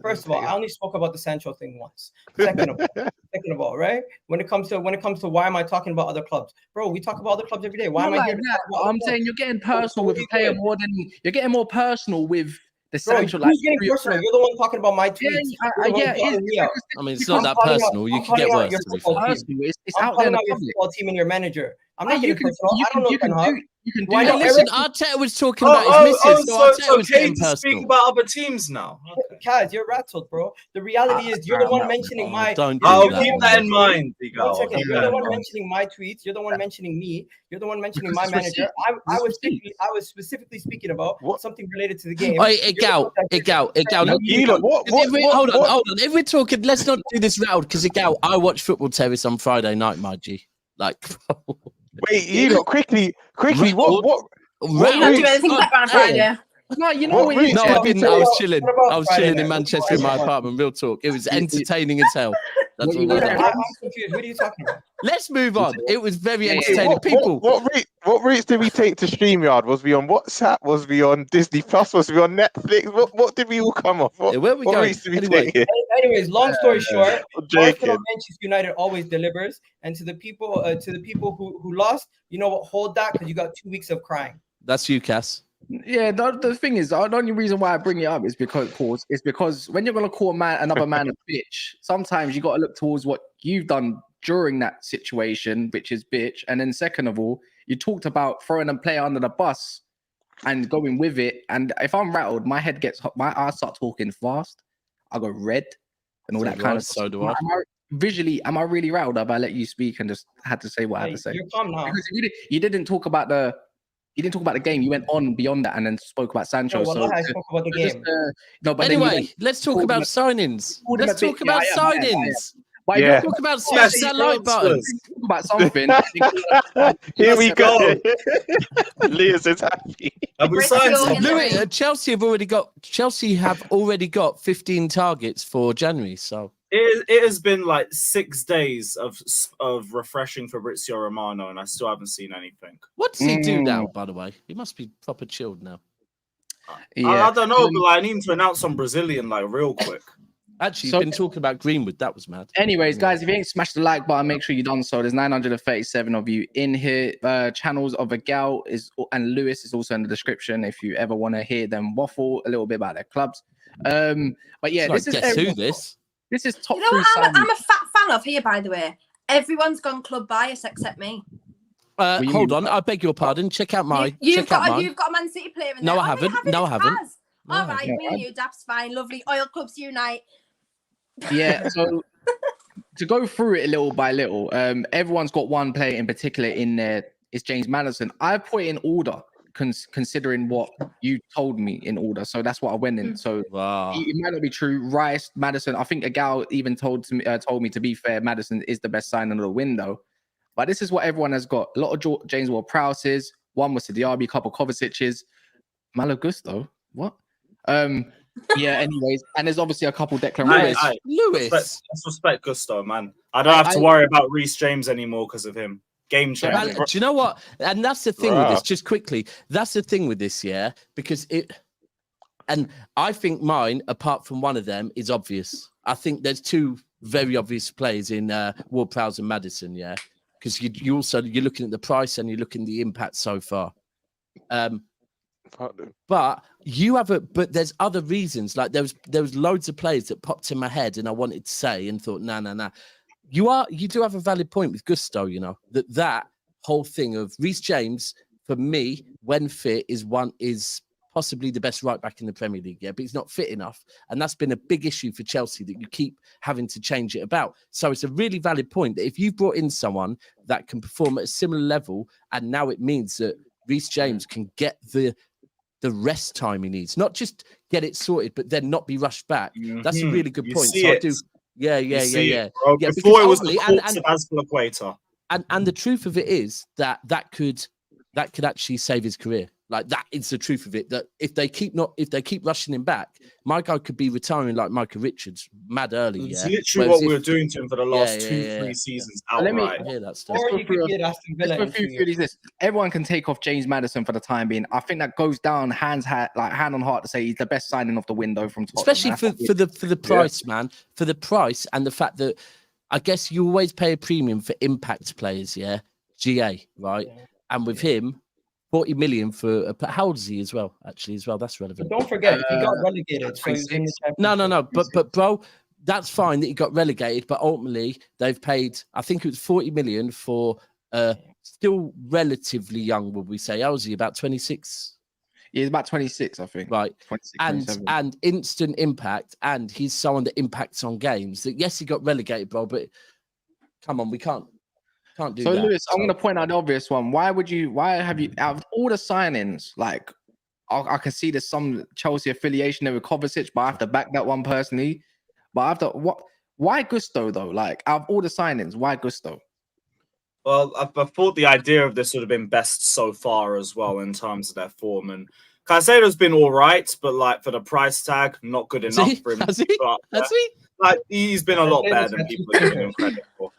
First of all, I only spoke about the Sancho thing once. Second of all, right? When it comes to why am I talking about other clubs, bro? We talk about other clubs every day. Why am I here? I'm saying you're getting personal with a player more than you're getting more personal with. The Sancho, who's getting personal? You're the one talking about my tweets. I mean, it's not that personal. You can get worse. It's out there in the football team and your manager. I'm not getting personal. I don't know Ten Hag. Listen, Arteta was talking about his missus. So okay to speak about other teams now. Kaz, you're rattled, bro. The reality is you're the one mentioning my. I'll keep that in mind. One second. You're the one mentioning my tweets. You're the one mentioning me. You're the one mentioning my manager. I was specifically speaking about something related to the game. Egal. Hold on. If we're talking, let's not do this round because Egal, I watch Football Terrace on Friday night, my G. Like. Wait, you know, quickly. What? You don't do anything like that Friday. No, you know what? No, I didn't. I was chilling. I was chilling in Manchester in my apartment. Real talk. It was entertaining as hell. That's what I'm confused. What are you talking about? Let's move on. It was very entertaining. People. What routes did we take to StreamYard? Was we on WhatsApp? Was we on Disney Plus? Was we on Netflix? What did we all come off? Where we going? Anyways, long story short, Manchester United always delivers. And to the people who lost, you know what? Hold that because you got 2 weeks of crying. That's you, Cass. Yeah, the thing is, the only reason why I bring it up is because when you're gonna call another man a bitch, sometimes you got to look towards what you've done during that situation, which is bitch. And then second of all, you talked about throwing a player under the bus and going with it. And if I'm rattled, my head gets hot. I start talking fast. I go red and all that kind of stuff. So do I. Visually, am I really rattled? Have I let you speak and just had to say what I had to say? You're calm now. Because you didn't talk about the game. You went on beyond that and then spoke about Sancho. I spoke about the game. Anyway, let's talk about signings. Let's talk about signings. Why don't talk about smash that like button? Talk about something. Here we go. Leah's is happy. Chelsea have already got 15 targets for January. So it has been like 6 days of refreshing Fabrizio Romano, and I still haven't seen anything. What does he do now? By the way, he must be proper chilled now. I don't know, but I need to announce some Brazilian like real quick. Actually, you've been talking about Greenwood. That was mad. Anyways, guys, if you ain't smashed the like button, make sure you done so. There's 937 of you in here. Channels of Egal and Lewis is also in the description if you ever want to hear them waffle a little bit about their clubs. But yeah, this is top. You know what I'm a fat fan of here, by the way. Everyone's gone club bias except me. Hold on, I beg your pardon. Check out my. You've got a Man City player in there. No, I haven't. No, I haven't. All right, me and you, Daps, fine, lovely. Oil clubs unite. Yeah, so to go through it little by little, everyone's got one player in particular in there. It's James Maddison. I put it in order, considering what you told me in order. So that's what I went in. So it might not be true. Rice, Maddison. I think Egal even told me, to be fair, Maddison is the best signing of the window. But this is what everyone has got. A lot of James Ward-Prowses. One was to Diaby, a couple Kovacic's. Malo Gusto. What? Yeah, anyways, and there's obviously a couple Declan Lewis. Let's respect Gusto, man. I don't have to worry about Reece James anymore because of him. Game changer. Do you know what? And that's the thing with this, just quickly. That's the thing with this, yeah, because and I think mine, apart from one of them, is obvious. I think there's two very obvious players in Ward-Prowse and Maddison, yeah, because you're looking at the price and you're looking at the impact so far. But but there's other reasons. Like there was loads of players that popped in my head and I wanted to say and thought, nah. You do have a valid point with Gusto, you know, that whole thing of Reece James, for me, when fit, is possibly the best right back in the Premier League, yeah, but he's not fit enough. And that's been a big issue for Chelsea, that you keep having to change it about. So it's a really valid point that if you've brought in someone that can perform at a similar level, and now it means that Reece James can get the rest time he needs, not just get it sorted, but then not be rushed back. That's a really good point. So I do. Yeah. Before it was the corpse of Azpilicueta. And the truth of it is that could actually save his career. Like, that is the truth of it. That if they keep rushing him back, my guy could be retiring like Micah Richards, mad early. It's literally what we were doing to him for the last 2-3 seasons. Let me hear that stuff. Or you could get Aston Villa. Everyone can take off James Maddison for the time being. I think that goes down hand on heart to say he's the best signing of the window from Tottenham. Especially for the price, man. For the price and the fact that I guess you always pay a premium for impact players, yeah. GA, right? Yeah. And with him, 40 million for how old is he as well? That's relevant. But don't forget, he got relegated. So no. But bro, that's fine that he got relegated. But ultimately, they've paid. I think it was 40 million for still relatively young. Would we say? How was he? About 26. Yeah, he's about 26, I think. Right. 26, and instant impact, and he's someone that impacts on games. That yes, he got relegated, bro, but come on, we can't do so that. Lewis, I'm going to point out the obvious one. Why have you, out of all the signings, like, I can see there's some Chelsea affiliation there with Kovacic, but I have to back that one personally. But why Gusto though? Like, out of all the signings, why Gusto? Well, I thought the idea of this would have been best so far as well in terms of their form. And Caicedo's been all right, but like for the price tag, not good enough for him. Has he? Like, he's been a lot better than people are giving him credit for.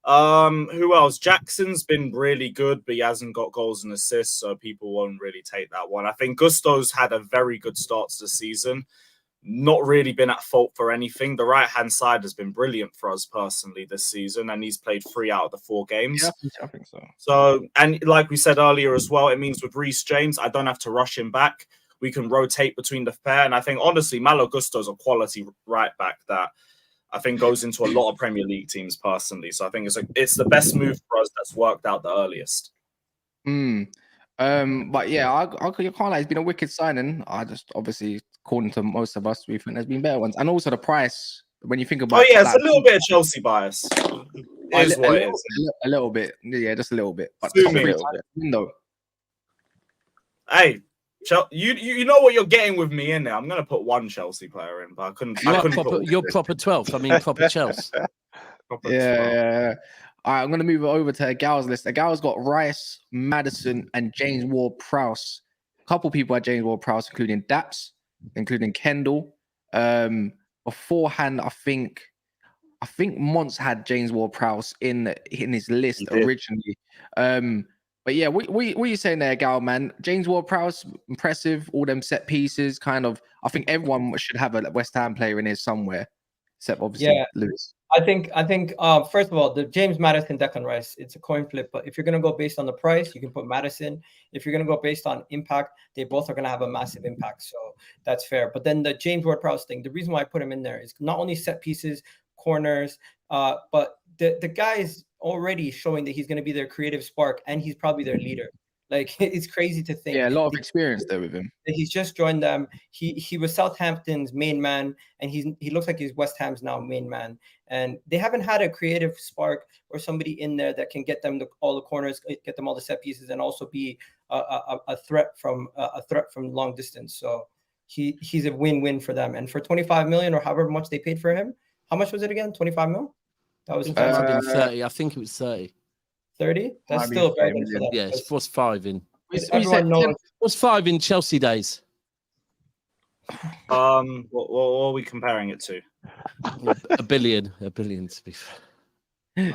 Who else? Jackson's been really good, but he hasn't got goals and assists, so people won't really take that one. I think Gusto's had a very good start to the season. Not really been at fault for anything. The right-hand side has been brilliant for us personally this season, and he's played 3 out of the 4 games. Yeah, I think so. So, and like we said earlier as well, it means with Reece James, I don't have to rush him back. We can rotate between the pair, and I think, honestly, Malo Gusto's a quality right-back that I think goes into a lot of Premier League teams personally. So I think it's the best move for us that's worked out the earliest. But yeah, you can't lie, it's been a wicked signing. I just obviously, according to most of us, we think there's been better ones. And also the price, when you think about it's a little bit of Chelsea bias. It is what it is. A little bit. Yeah, just a little bit. But hey, you know what you're getting with me in there. I'm going to put one Chelsea player in, but I couldn't. You're proper 12th. I mean, proper Chelsea. Yeah. All right, I'm going to move it over to Egal's list. Egal's got Rice, Maddison, and James Ward-Prowse. A couple people had James Ward-Prowse, including Daps, including Kendall. Beforehand, I think Mons had James Ward-Prowse in his list originally. But yeah, what are you saying there, Egal, man? James Ward-Prowse, impressive. All them set pieces, kind of. I think everyone should have a West Ham player in here somewhere, except obviously Lewis. I think first of all, the James Maddison, Declan Rice, it's a coin flip. But if you're going to go based on the price, you can put Maddison. If you're going to go based on impact, they both are going to have a massive impact. So that's fair. But then the James Ward-Prowse thing, the reason why I put him in there is not only set pieces, corners, but the guy is already showing that he's going to be their creative spark, and he's probably their leader. Like, it's crazy to think. Yeah, a lot of experience there with him. He's just joined them. He was Southampton's main man, and he looks like he's West Ham's now main man. And they haven't had a creative spark or somebody in there that can get them all the corners, get them all the set pieces, and also be a threat from long distance. So he's a win-win for them. And for 25 million or however much they paid for him, how much was it again? 25 mil? That was 30. I think it was 30. 30? That's still very good for them. Yeah, it was 5 in. What's 5 in Chelsea days? What are we comparing it to? A billion to be fair.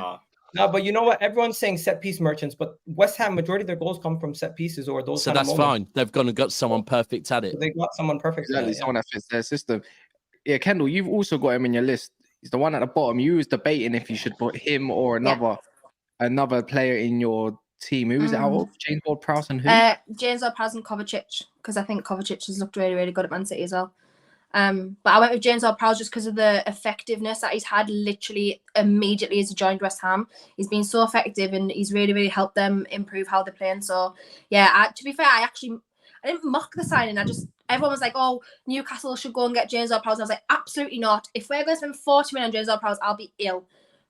No, but you know what? Everyone's saying set piece merchants, but West Ham, majority of their goals come from set pieces or those. So that's fine. They've gone and got someone perfect at it. So they got someone perfect. Exactly, someone that fits their system. Yeah, Kendall, you've also got him in your list. He's the one at the bottom. You was debating if you should put him or another player in your team. Who is it out of? James Ward-Prowse and who? James Ward-Prowse and Kovacic, because I think Kovacic has looked really, really good at Man City as well. But I went with James Ward-Prowse just because of the effectiveness that he's had literally immediately as he joined West Ham. He's been so effective, and he's really, really helped them improve how they're playing. So, yeah, to be fair, I didn't mock the signing. everyone was like, "Oh, Newcastle should go and get James Ward-Prowse." I was like, absolutely not. If we're going to spend 40 million on James Ward-Prowse, I'll be ill.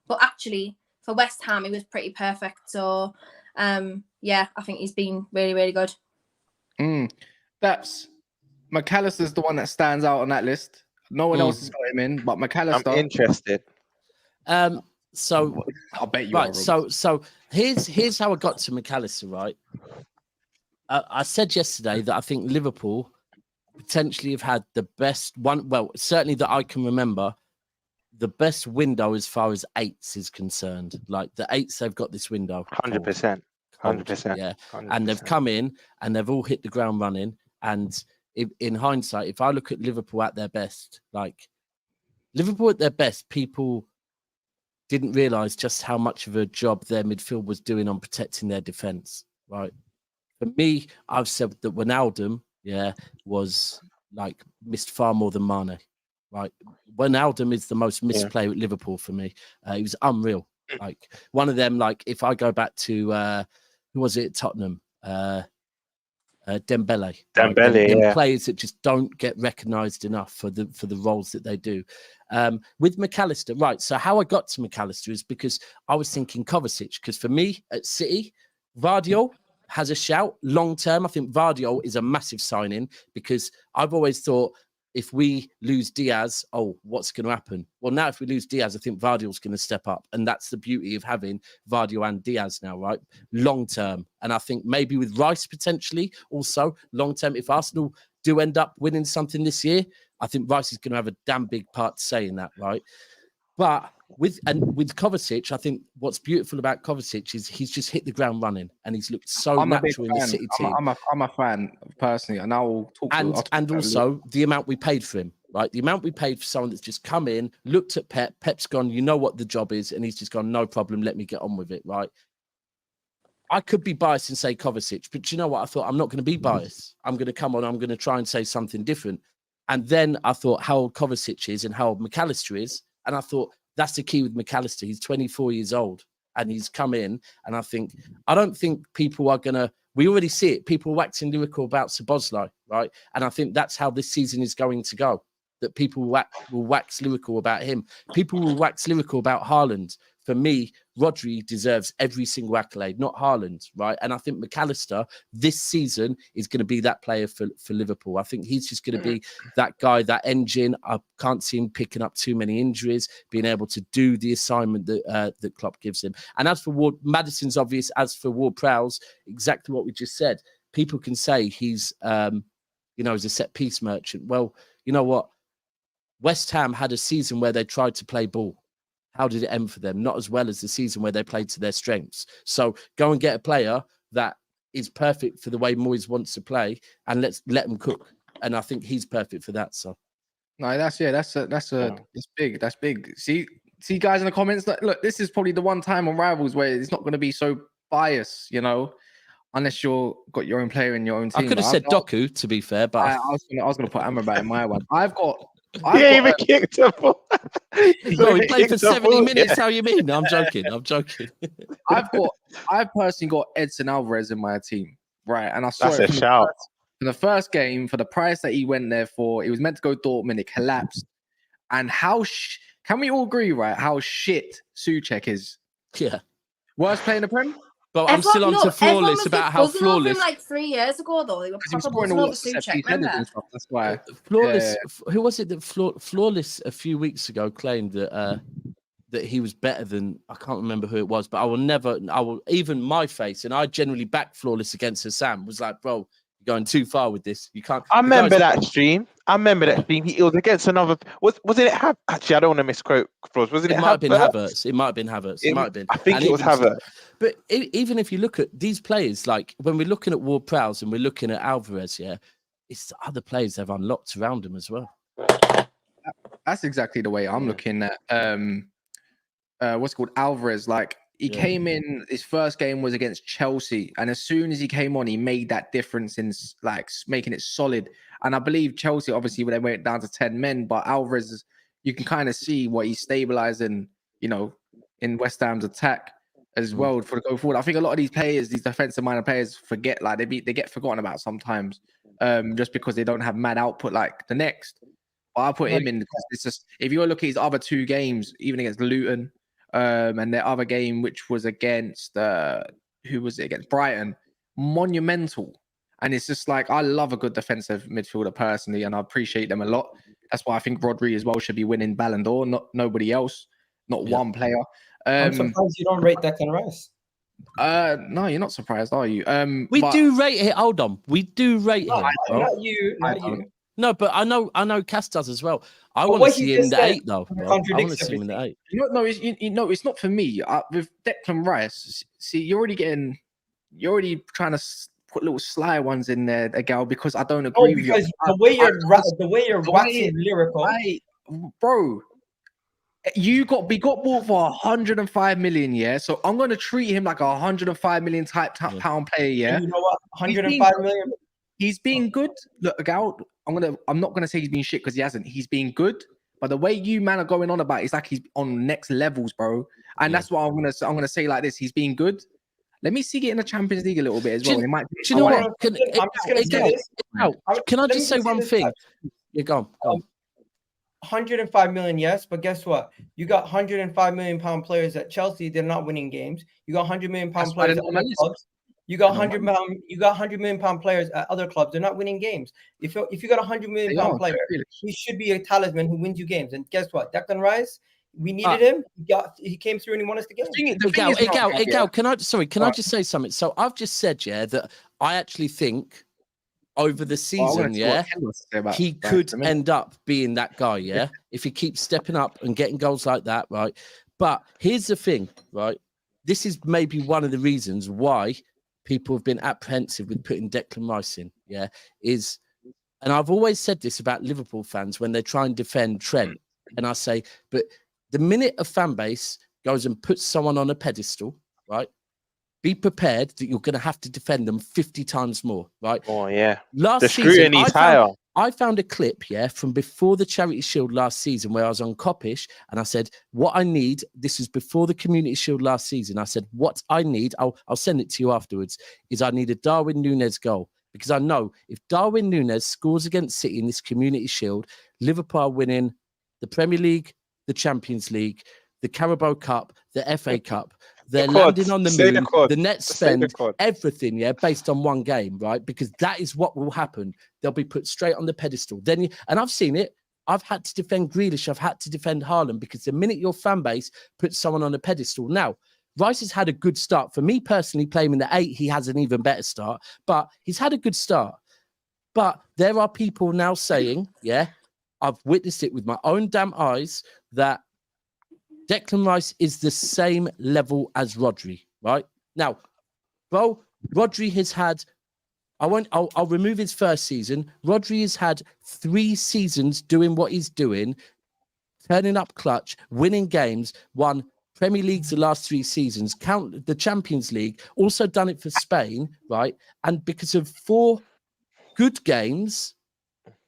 But actually, for West Ham, he was pretty perfect. So, yeah, I think he's been really, really good. That's McAllister's the one that stands out on that list. No one else has got him in, but McAllister. I'm interested. So I'll bet you right. are. So here's how I got to McAllister. Right. I said yesterday that I think Liverpool potentially have had the best one. Well, certainly that I can remember, the best window as far as eights is concerned. Like the eights, they've got this window. 100%. 100%. Yeah. 100%. And they've come in and they've all hit the ground running. And in hindsight, if I look at Liverpool at their best, like Liverpool at their best, people didn't realise just how much of a job their midfield was doing on protecting their defence, right? For me, I've said that Wijnaldum, was like missed far more than Mane, right? Wijnaldum is the most missed player at Liverpool for me. He was unreal. Like one of them, like if I go back to, who was it at Tottenham? Dembele. Right? Players that just don't get recognised enough for the roles that they do. With McAllister, right? So how I got to McAllister is because I was thinking Kovacic. Because for me at City, Vardiol has a shout long term. I think Vardiol is a massive signing because I've always thought if we lose Diaz, what's going to happen? Well, now if we lose Diaz, I think Vardiol's going to step up. And that's the beauty of having Vardiol and Diaz now, right? Long term. And I think maybe with Rice potentially also long term, if Arsenal do end up winning something this year, I think Rice is going to have a damn big part to say in that, right? But with Kovacic, I think what's beautiful about Kovacic is he's just hit the ground running and he's looked so natural in the City team. I'm a fan personally, and I'll talk to and also the amount we paid for him, right? The amount we paid for someone that's just come in, looked at Pep. Pep's gone, you know what the job is, and he's just gone, no problem, let me get on with it, right? I could be biased and say Kovacic, but you know what? I thought I'm not going to be biased. I'm going to come on, I'm going to try and say something different. And then I thought how old Kovacic is and how old McAllister is. And I thought that's the key with McAllister. He's 24 years old and he's come in. And I don't think people are going to, we already see it. People waxing lyrical about Szoboszlai, right? And I think that's how this season is going to go, that people will wax lyrical about him. People will wax lyrical about Haaland. For me, Rodri deserves every single accolade, not Haaland, right? And I think McAllister this season is going to be that player for Liverpool. I think he's just going to be that guy, that engine. I can't see him picking up too many injuries, being able to do the assignment that Klopp gives him. And as for Ward, Maddison's obvious. As for Ward-Prowse, exactly what we just said. People can say he's, he's a set piece merchant. Well, you know what? West Ham had a season where they tried to play ball. How did it end for them? Not as well as the season where they played to their strengths. So go and get a player that is perfect for the way Moyes wants to play, and let him cook. And I think he's perfect for that. So, no, that's big. That's big. See, guys in the comments. Look, this is probably the one time on Rivals where it's not going to be so biased, unless you've got your own player in your own team. I could have said Doku, to be fair, but I was going to put Amrabat in my one. He even kicked a ball. No, he played for 70 minutes. How you mean? No, I'm joking. I've personally got Edson Alvarez in my team, right? And I saw that's a shout. In the first game, for the price that he went there for, it was meant to go Dortmund. It collapsed. And can we all agree, right? How shit Souček is? Yeah. Worst player in the Prem? But I'm still on to Flawless about how Flawless. Like 3 years ago, though, they were proper buzzing over Souček. That's why. Flawless. Yeah. Who was it that Flawless a few weeks ago claimed that that he was better than, I can't remember who it was, but I will even my face, and I generally back Flawless against Hassan, was like, bro, you're going too far with this. You can't. I remember that stream. It was against another. Was it? Actually, I don't want to misquote Flawless. Was it? It might have been Havertz. It might have been Havertz. It might have been. I think it was Havertz. But even if you look at these players, like when we're looking at Ward-Prowse and we're looking at Alvarez, it's the other players they've unlocked around him as well. That's exactly the way I'm looking at what's called Alvarez. Like he came in, his first game was against Chelsea, and as soon as he came on, he made that difference in like making it solid. And I believe Chelsea, obviously, when they went down to 10 men, but Alvarez, you can kind of see what he's stabilizing, in West Ham's attack as well for the go forward. I think a lot of these players, these defensive minded players, forget, like they get forgotten about sometimes. just because they don't have mad output like the next. But I put him in because it's just, if you look at his other 2 games, even against Luton, and the other game, which was against, who was it against? Brighton, monumental. And it's just like, I love a good defensive midfielder personally, and I appreciate them a lot. That's why I think Rodri as well should be winning Ballon d'Or, not nobody else, not one player. I'm surprised you don't rate Declan Rice. No, you're not surprised, are you? We do rate it. Hold on, we do rate him. Not you. No, but I know Cass does as well. I want to see him in the 8 though. I want to see him in the 8. It's not for me. With Declan Rice, see, you're already trying to put little sly ones in there, Egal, because I don't agree with you. The way you're waxing lyrical, bro. We got bought for 105 million, yeah. So I'm gonna treat him like a 105 million pound player, yeah. And you know what? 105 million. He's been good. Look, Egal, I'm not gonna say he's been shit because he hasn't. He's been good, but the way you man are going on about it, it's like he's on next levels, bro. And that's what I'm gonna say like this. He's been good. Let me see it in the Champions League a little bit as well. Do you know what? Can I just say one thing? Yeah, go on. 105 million, yes, but guess what? You got 105 million pound players at Chelsea. They're not winning games. You got 100 million pound players at other clubs. You got 100 million pound players at other clubs. They're not winning games. If you got 100 million pound player, he should be a talisman who wins you games. And guess what? Declan Rice, we needed him. He came through and he won us the game. Egal, can I just say something? So I've just said, that I actually think over the season, he could end up being that guy, if he keeps stepping up and getting goals like that, right? But here's the thing, right? This is maybe one of the reasons why people have been apprehensive with putting Declan Rice in, and I've always said this about Liverpool fans when they try and defend Trent, and I say, but the minute a fan base goes and puts someone on a pedestal, right? Be prepared that you're going to have to defend them 50 times more, right? Oh, yeah. Last season, I found a clip, from before the Charity Shield last season where I was on Coppish and I said, what I need, this was before the Community Shield last season. I said, what I need, I'll send it to you afterwards, is I need a Darwin Núñez goal. Because I know if Darwin Núñez scores against City in this Community Shield, Liverpool are winning the Premier League, the Champions League, the Carabao Cup, the FA Cup. They're landing on the moon. The net spend everything, based on one game, right? Because that is what will happen. They'll be put straight on the pedestal. And I've seen it. I've had to defend Grealish. I've had to defend Haaland because the minute your fan base puts someone on a pedestal. Now, Rice has had a good start. For me personally, playing in the 8, he has an even better start. But he's had a good start. But there are people now saying, I've witnessed it with my own damn eyes, that Declan Rice is the same level as Rodri, right? Now, bro, Rodri has had, I'll remove his first season. Rodri has had 3 seasons doing what he's doing, turning up clutch, winning games, won Premier Leagues the last 3 seasons, count the Champions League, also done it for Spain, right? And because of 4 good games,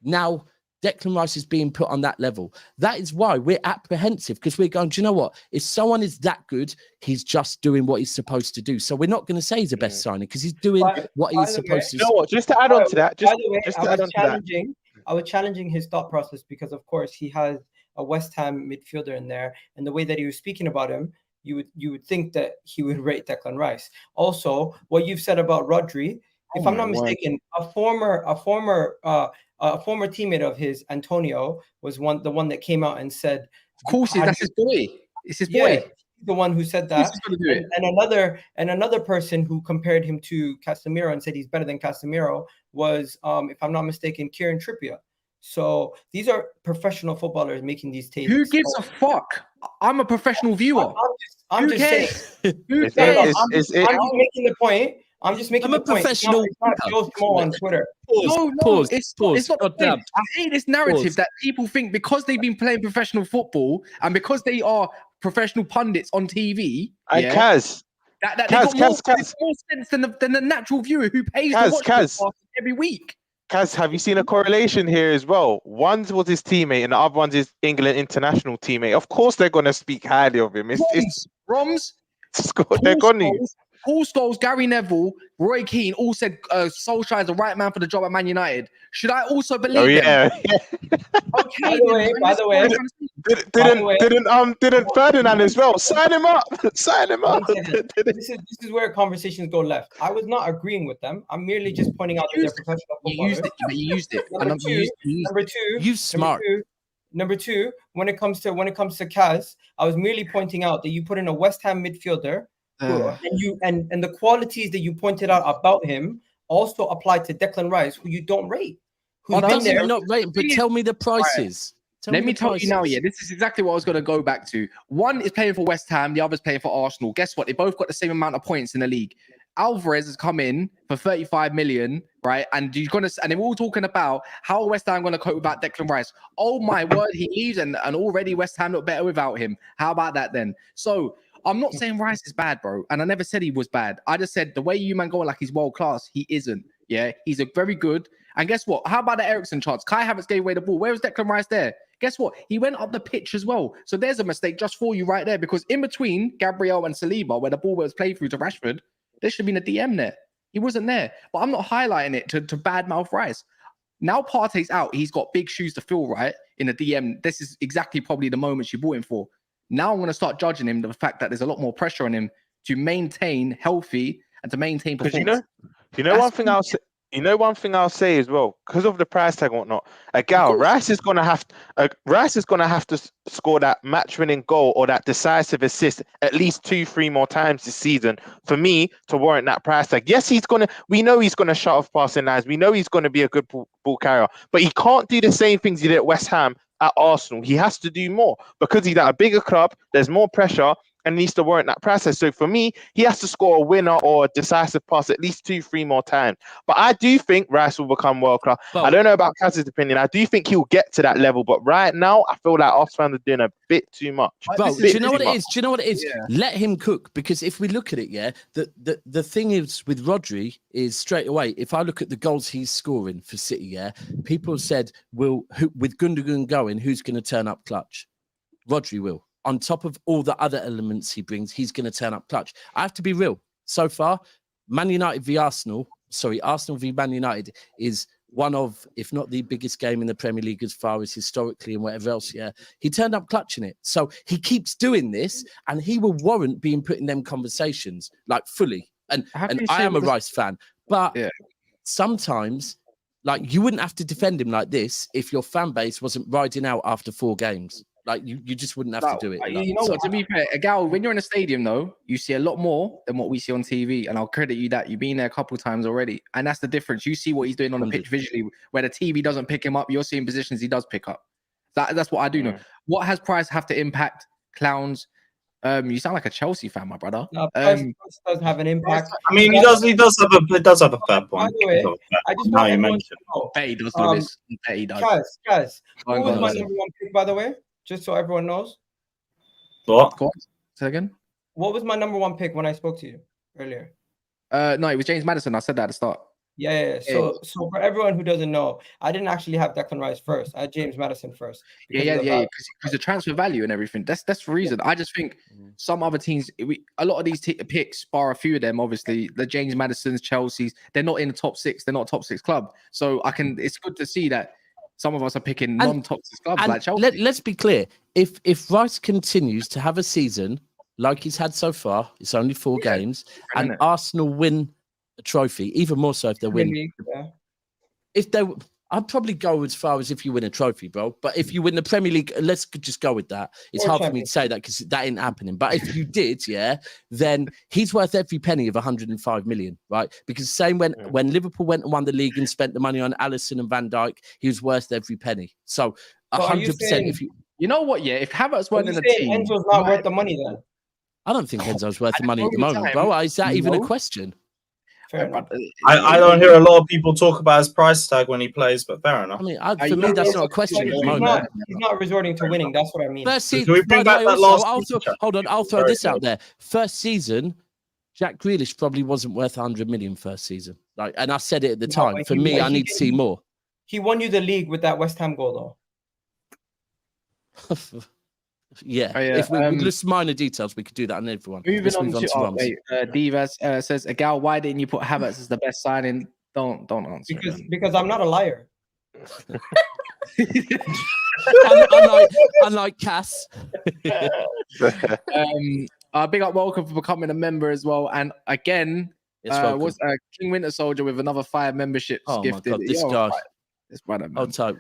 now Declan Rice is being put on that level. That is why we're apprehensive, because we're going, do you know what? If someone is that good, he's just doing what he's supposed to do. So we're not going to say he's the best signing because he's doing what he's supposed to do. You know what? Just to add on to that, I was challenging his thought process because, of course, he has a West Ham midfielder in there, and the way that he was speaking about him, you would think that he would rate Declan Rice. Also, what you've said about Rodri, if I'm not mistaken, a former teammate of his, Antonio, was the one that came out and said, "Of course, that's his boy. It's his boy." The one who said that, and another person who compared him to Casemiro and said he's better than Casemiro was, if I'm not mistaken, Kieran Trippier. So these are professional footballers making these takes. Who gives a fuck? I'm a professional viewer. I'm just saying. I'm just making the point. I'm a professional. On Twitter. Pause. It's not. I hate this narrative that people think because they've been playing professional football and because they are professional pundits on TV. And Kaz. That they got more sense than the natural viewer who pays to watch Kaz every week. Kaz, have you seen a correlation here as well? One was his teammate and the other one's his England international teammate. Of course, they're going to speak highly of him. They're going to. Paul Scholes, Gary Neville, Roy Keane all said Solskjaer is the right man for the job at Man United. Should I also believe them? Okay. By the way, didn't Ferdinand as well? Sign him up. Sign him up. This is where conversations go left. I was not agreeing with them. I'm merely just pointing out that they're professional footballers. You used it. Number two, when it comes to Kaz, I was merely pointing out that you put in a West Ham midfielder, and the qualities that you pointed out about him also apply to Declan Rice, who you don't rate. Who's been there? Not rate, but tell me the prices. Let me tell you now, this is exactly what I was going to go back to. One is playing for West Ham, the other's playing for Arsenal. Guess what? They both got the same amount of points in the league. Alvarez has come in for 35 million, right? And they're all talking about how West Ham going to cope without Declan Rice. Oh my word, he leaves and already West Ham look better without him. How about that then? So I'm not saying Rice is bad, bro. And I never said he was bad. I just said the way you man go like he's world class, he isn't. Yeah, he's a very good. And guess what? How about the Ericsson chance? Kai Havertz gave away the ball. Where was Declan Rice there? Guess what? He went up the pitch as well. So there's a mistake just for you right there, because in between Gabriel and Saliba, where the ball was played through to Rashford, there should have been a DM there. He wasn't there. But I'm not highlighting it to badmouth Rice. Now Partey's out. He's got big shoes to fill, right? In the DM. This is exactly probably the moment you bought him for. Now I'm going to start judging him the fact that there's a lot more pressure on him to maintain healthy and to maintain performance. One thing I'll say as well, because of the price tag and whatnot, Egal, Rice is gonna have to score that match-winning goal or that decisive assist at least 2-3 more times this season for me to warrant that price tag. Yes, we know he's gonna shut off passing lines. We know he's gonna be a good ball carrier, but he can't do the same things he did at West Ham at Arsenal. He has to do more because he's at a bigger club. There's more pressure. And needs to warrant that process. So for me, he has to score a winner or a decisive pass at least 2-3 more times. But I do think Rice will become world class. I don't know about Kaz's opinion. I do think he'll get to that level. But right now, I feel like us fans are doing a bit too much. Bro, do you know what it is? Do you know what it is? Yeah. Let him cook. Because if we look at it, the thing is with Rodri is straight away, if I look at the goals he's scoring for City, people said, with Gundogan going, who's going to turn up clutch? Rodri will. On top of all the other elements he brings, he's going to turn up clutch. I have to be real. So far, Arsenal v Man United is one of, if not the biggest game in the Premier League as far as historically and whatever else. Yeah, he turned up clutch in it. So he keeps doing this, and he will warrant being put in them conversations like fully. And I am a Rice fan, but sometimes, like, you wouldn't have to defend him like this if your fan base wasn't riding out after 4 games. Like, you just wouldn't have to do it. You know what? To be fair, Egal, when you're in a stadium, though, you see a lot more than what we see on TV. And I'll credit you that. You've been there a couple of times already. And that's the difference. You see what he's doing on the pitch visually, where the TV doesn't pick him up. You're seeing positions he does pick up. That's what I do know. What has Price have to impact? Clowns. You sound like a Chelsea fan, my brother. No, Price does have an impact. I mean, he does have a fair point. By the way, I just want everyone to know. Bet he does, Lewis. Bet he does. Guys, who was my number 1 pick, by the way? Just so everyone knows. What? Say again. What was my number 1 pick when I spoke to you earlier? No, it was James Maddison. I said that at the start. Yeah. So for everyone who doesn't know, I didn't actually have Declan Rice first. I had James Maddison first. Because the transfer value and everything. That's the reason. I just think some other teams, a lot of these picks, bar a few of them, obviously, the James Maddisons, Chelsea's, they're not in the top 6. They're not a top 6 club. So it's good to see that some of us are picking non-top 6 clubs like Chelsea. Let's be clear. If Rice continues to have a season like he's had so far, it's only 4 games, and Arsenal win a trophy, even more so if they win. If they, I'd probably go as far as if you win a trophy, bro. But if you win the Premier League, let's just go with that. It's hard for me to say that because that ain't happening. But if you did, then he's worth every penny of 105 million, right? Because same when Liverpool went and won the league and spent the money on Alisson and Van Dijk, he was worth every penny. So 100%. If you know what, if Havertz weren't in the team, Enzo's not worth the money then. I don't think Enzo's worth the money at the moment, bro. Is that even a question? I don't hear a lot of people talk about his price tag when he plays, but fair enough. I mean, for me, that's not a question at the moment. He's not resorting to winning. That's what I mean. First season, can we bring back that last hold on, I'll throw this out there. First season, Jack Grealish probably wasn't worth 100 million first season. And I said it at the time. For me, I need to see more. He won you the league with that West Ham goal, though. Yeah. Oh, yeah. If we just minor details, we could do that on everyone. Moving Let's on move on to to Rams. Divas says, Egal, why didn't you put Havertz as the best signing? Don't answer. Because I'm not a liar. unlike Cass. Big up Welcome for becoming a member as well. And again, was King Winter Soldier with another 5 memberships gifted. My God, this guy. This brother, man. Hold tight.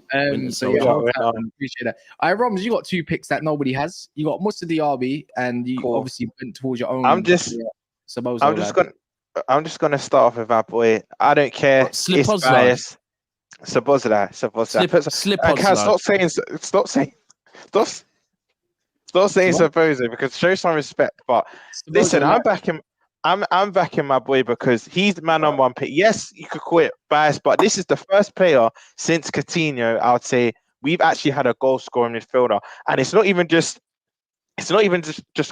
So yeah, appreciate that. Roms, you got 2 picks that nobody has. You got Musa Diaby, and you obviously went towards your own. I'm just gonna start off with our boy. I don't care. It's bias. Szoboszlai. Stop saying Szoboszlai, because show some respect. But listen, I'm backing my boy because he's the man on 1 pick. Yes, you could call it bias, but this is the first player since Coutinho, I would say, we've actually had a goal scoring midfielder, and it's not even just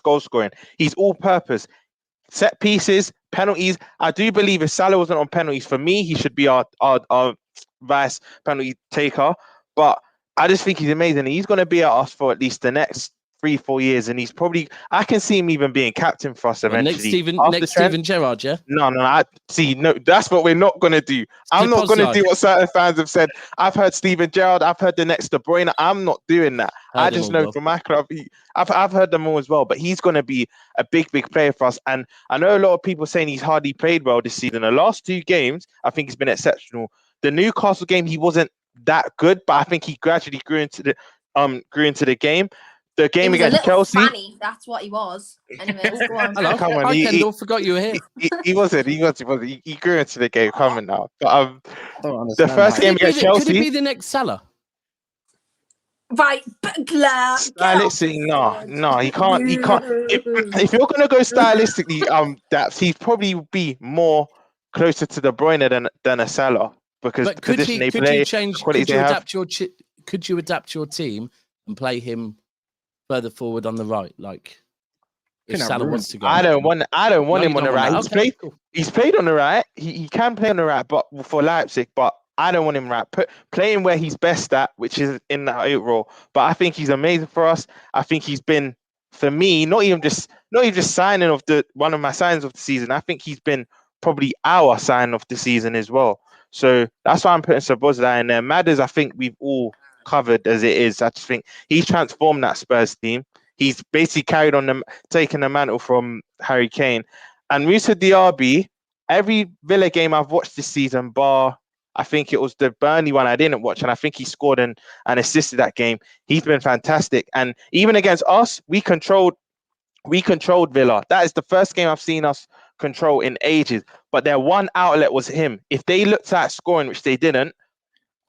goal scoring. He's all purpose. Set pieces, penalties. I do believe if Salah wasn't on penalties, for me, he should be our vice penalty taker. But I just think he's amazing. He's going to be at us for at least the next 3-4 years, and I can see him even being captain for us eventually. Next Steven Gerrard, yeah? No, that's what we're not going to do. I'm not going to do what certain fans have said. I've heard Steven Gerrard, I've heard the next De Bruyne. I'm not doing that. I just know from my club, I've heard them all as well, but he's going to be a big player for us. And I know a lot of people saying he's hardly played well this season. The last 2 games, I think he's been exceptional. The Newcastle game, he wasn't that good, but I think he gradually grew into the game. The game against Chelsea. Fanny, that's what he was. Anyways, go on. Hello. Come on, Hi, Kendall. Forgot you were here. He wasn't. He grew into the game. Come on now. But the first game against Chelsea. Could he be the next Salah? Right, stylistically, no, he can't. If you're gonna go stylistically, Daps, he'd probably be more closer to De Bruyne than a Salah, because the position they play, could you adapt your team and play him further forward on the right, like if Salah wants to go? I don't want him on the right. He's played on the right. He can play on the right, but for Leipzig. But I don't want him right. Playing where he's best at, which is in that 8 role. But I think he's amazing for us. I think he's been, for me, not even just signing of one of my signs of the season. I think he's been probably our sign of the season as well. So that's why I'm putting Szoboszlai in there. Maddison, I think we've all covered as it is. I just think he's transformed that Spurs team. He's basically taken the mantle from Harry Kane. And Musa Diaby, every Villa game I've watched this season, bar I think it was the Burnley one I didn't watch, and I think he scored and assisted that game. He's been fantastic. And even against us, we controlled Villa. That is the first game I've seen us control in ages. But their one outlet was him. If they looked at scoring, which they didn't,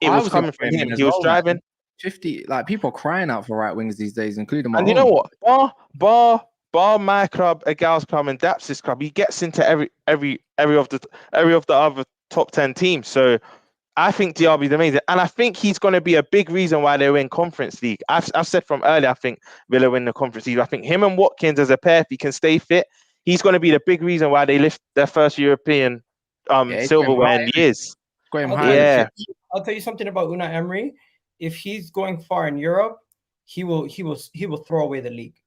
it was coming from him. He was driving. 50, like, people are crying out for right wings these days, including my own. You know what? Bar my club, Egal's club, and Daps' club, he gets into every of the other top 10 teams. So I think Diaby's amazing, and I think he's going to be a big reason why they win Conference League. I've said from earlier, I think Villa win the Conference League. I think him and Watkins as a pair, if he can stay fit, he's going to be the big reason why they lift their first European silverware in years. I'll tell you something about Unai Emery. If he's going far in Europe, he will throw away the league.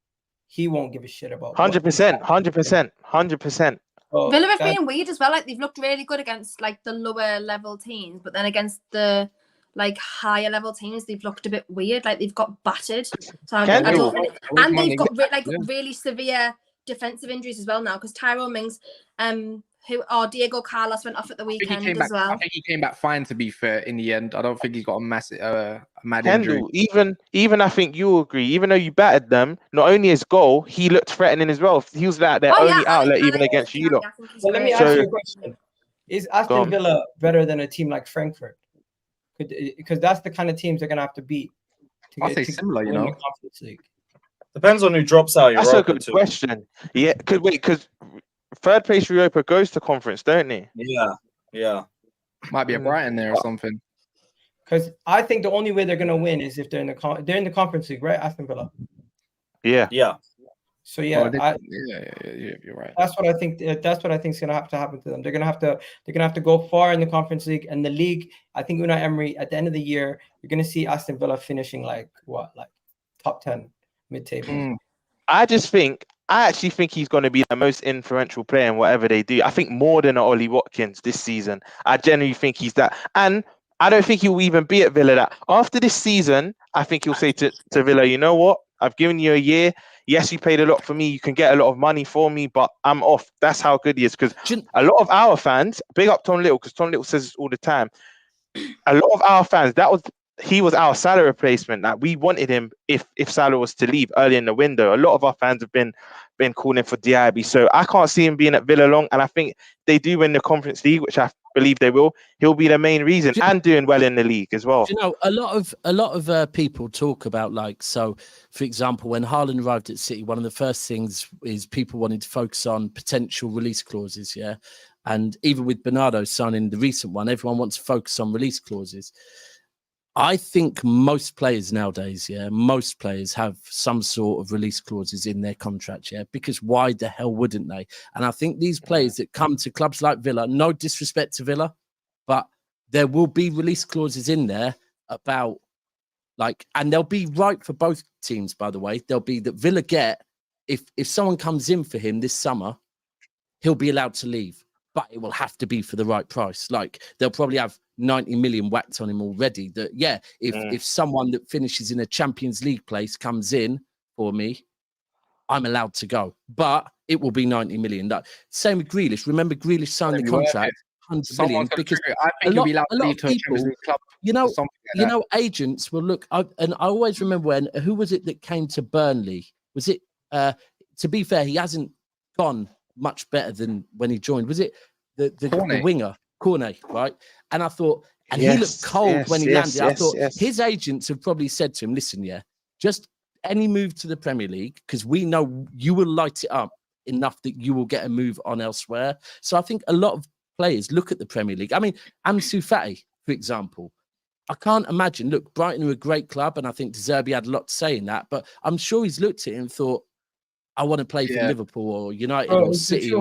He won't give a shit about 100%. Villa have been weird as well. Like, they've looked really good against like the lower level teams, but then against the like higher level teams, they've looked a bit weird. Like, they've got battered. So and they've got really severe defensive injuries as well now, because Tyrone Mings, Diego Carlos went off at the weekend as well. I think he came back fine, to be fair, in the end. I don't think he's got a massive mad Kendall, injury. Even I think you'll agree, even though you battered them, not only his goal, he looked threatening as well. He was like their only outlet even against you lot. Well, let me ask you a question. Is Aston Villa better than a team like Frankfurt? Because that's the kind of teams they're going to have to beat. I'll say similar, you know. Conference League. Depends on who drops out. That's a good question. Yeah, because third place Europa goes to conference, don't they? Yeah. Might be a Brighton there or something. Because I think the only way they're going to win is if they're in the Conference League, right? Aston Villa. Yeah. So you're right. That's what I think. That's what I think is going to have to happen to them. They're going to have to go far in the Conference League and the league. I think Unai Emery at the end of the year, you're going to see Aston Villa finishing like top 10. mid-table. I actually think he's going to be the most influential player in whatever they do. I think more than Ollie Watkins this season. I genuinely think he's that. And I don't think he'll even be at Villa that. After this season, I think he'll say to Villa, you know what? I've given you a year. Yes, you paid a lot for me. You can get a lot of money for me, but I'm off. That's how good he is. Because a lot of our fans, big up Tom Little, because Tom Little says this all the time. A lot of our fans, he was our Salah replacement. Like, we wanted him if Salah was to leave early in the window. A lot of our fans have been calling for Diaby. So I can't see him being at Villa long. And I think they do win the Conference League, which I believe they will. He'll be the main reason and doing well in the league as well. You know, a lot of people talk about, like, so for example, when Haaland arrived at City, one of the first things is people wanted to focus on potential release clauses. Yeah. And even with Bernardo signing the recent one, everyone wants to focus on release clauses. I think most players nowadays, most players have some sort of release clauses in their contract, because why the hell wouldn't they? And I think these players that come to clubs like Villa, no disrespect to Villa, but there will be release clauses in there about, like, and they'll be right for both teams, by the way. They'll be that Villa get, if someone comes in for him this summer, he'll be allowed to leave, but it will have to be for the right price. Like, they'll probably have 90 million whacked on him already. That if someone that finishes in a Champions League place comes in for me, I'm allowed to go, but it will be 90 million. Like, same with Grealish. Remember, Grealish signed the contract 100 million because I think he'll be allowed to leave to a people, Champions League club. You know, agents will look. And I always remember who was it that came to Burnley? Was it? To be fair, he hasn't gone much better than when he joined. Was it the winger? Cornet, right? And I thought, and he looked cold when he landed. I thought his agents have probably said to him, listen, just any move to the Premier League, because we know you will light it up enough that you will get a move on elsewhere. So I think a lot of players look at the Premier League. I mean, Ansu Fati, for example, I can't imagine, look, Brighton are a great club, and I think De Zerbi had a lot to say in that, but I'm sure he's looked at it and thought, I want to play for Liverpool or United or City.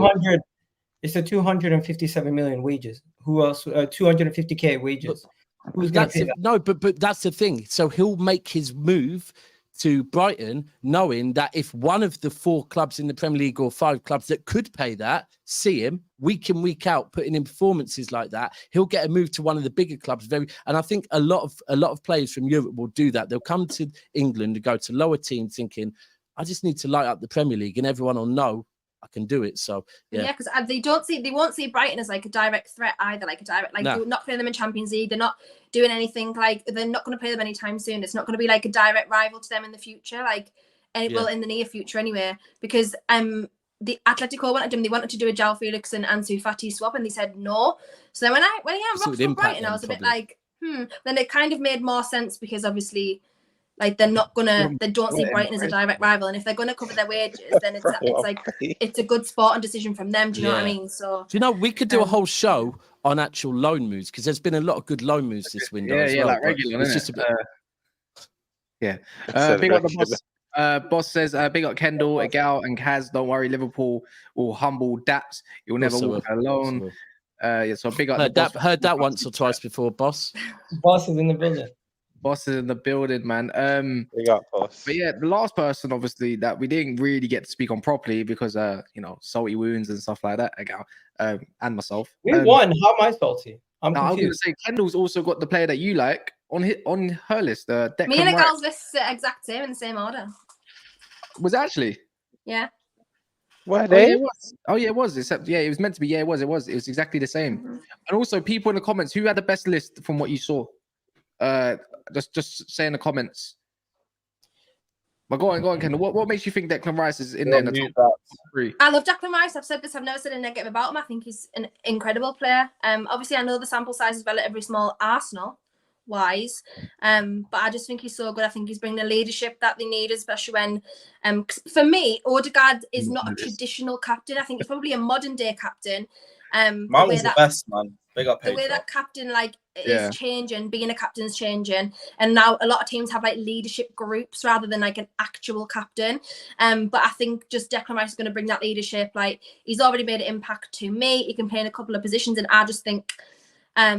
It's a 257 million wages. Who else? 250k wages. Who's going to pay that? No, but that's the thing. So he'll make his move to Brighton, knowing that if one of the 4 clubs in the Premier League or 5 clubs that could pay that see him week in, week out, putting in performances like that, he'll get a move to one of the bigger clubs. And I think a lot of players from Europe will do that. They'll come to England and go to lower teams thinking, I just need to light up the Premier League, and everyone will know I can do it. So because they won't see Brighton as like a direct threat either, they're not playing them in Champions League. They're not doing anything, like they're not going to play them anytime soon. It's not going to be like a direct rival to them in the future, well, in the near future anyway, because the Atletico wanted them. They wanted to do a João Felix and Ansu Fati swap, and they said no. So then when he had Rocks for Brighton, I was a bit like, Then it kind of made more sense, because obviously, like, they don't see Brighton as a direct rival, and if they're gonna cover their wages, then it's a good sporting decision from them. Do you know what I mean? So, do you know, we could do a whole show on actual loan moves, because there's been a lot of good loan moves this window. Like regular. It's just a bit. Big up the boss. Boss says, big up Kendall, Egal, and Kaz. Don't worry, Liverpool will humble Daps. You'll never walk alone. So big up. Heard that once or twice before, boss. Boss is in the building. Boss is in the building, man. Big up, boss. But the last person, obviously, that we didn't really get to speak on properly because, salty wounds and stuff like that, Egal, and myself. We won. How am I salty? I'm confused. I was going to say, Kendall's also got the player that you like on her list. Declan Me and Egal's list are exact same in the same order. Was it actually? Yeah. Were they? Oh yeah, it was. Except it was meant to be. It was exactly the same. Mm-hmm. And also, people in the comments, who had the best list from what you saw? Just say in the comments. But go on, Kendall. What makes you think Declan Rice is in there in the top 3? I love Declan Rice. I've said this. I've never said a negative about him. I think he's an incredible player. Obviously, I know the sample size is relatively small, Arsenal-wise, but I just think he's so good. I think he's bringing the leadership that they need, especially when, for me, Odegaard is not a traditional captain. I think he's probably a modern-day captain. Man was the best, man. Big up the way that captain is changing, being a captain is changing, and now a lot of teams have leadership groups rather than an actual captain. But I think just Declan Rice is going to bring that leadership. He's already made an impact to me. He can play in a couple of positions, and I just think, I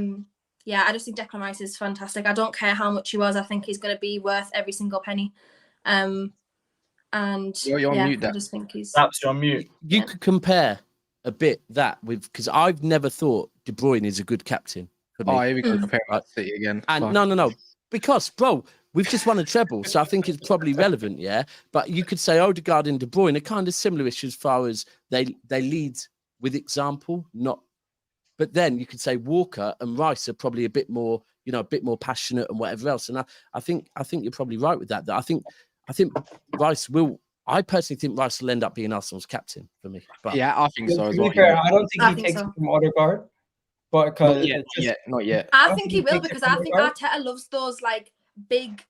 just think Declan Rice is fantastic. I don't care how much he was. I think he's going to be worth every single penny. And You're on mute, I Daps. just think he's. Daps, you're on mute. You could compare a bit that with because I've never thought De Bruyne is a good captain for me. Oh, here we go. Compare City again. And no, because bro, we've just won a treble, so I think it's probably relevant, yeah. But you could say Odegaard and De Bruyne are kind of similar-ish as far as they lead with example, not. But then you could say Walker and Rice are probably a bit more, a bit more passionate and whatever else. And I think you're probably right with that. I think Rice will. I personally think Rice will end up being Arsenal's captain for me. But yeah, I think so as To well. be fair, I don't think he takes it from Odegaard. But Not yet. I think he will because I think Arteta loves those like big,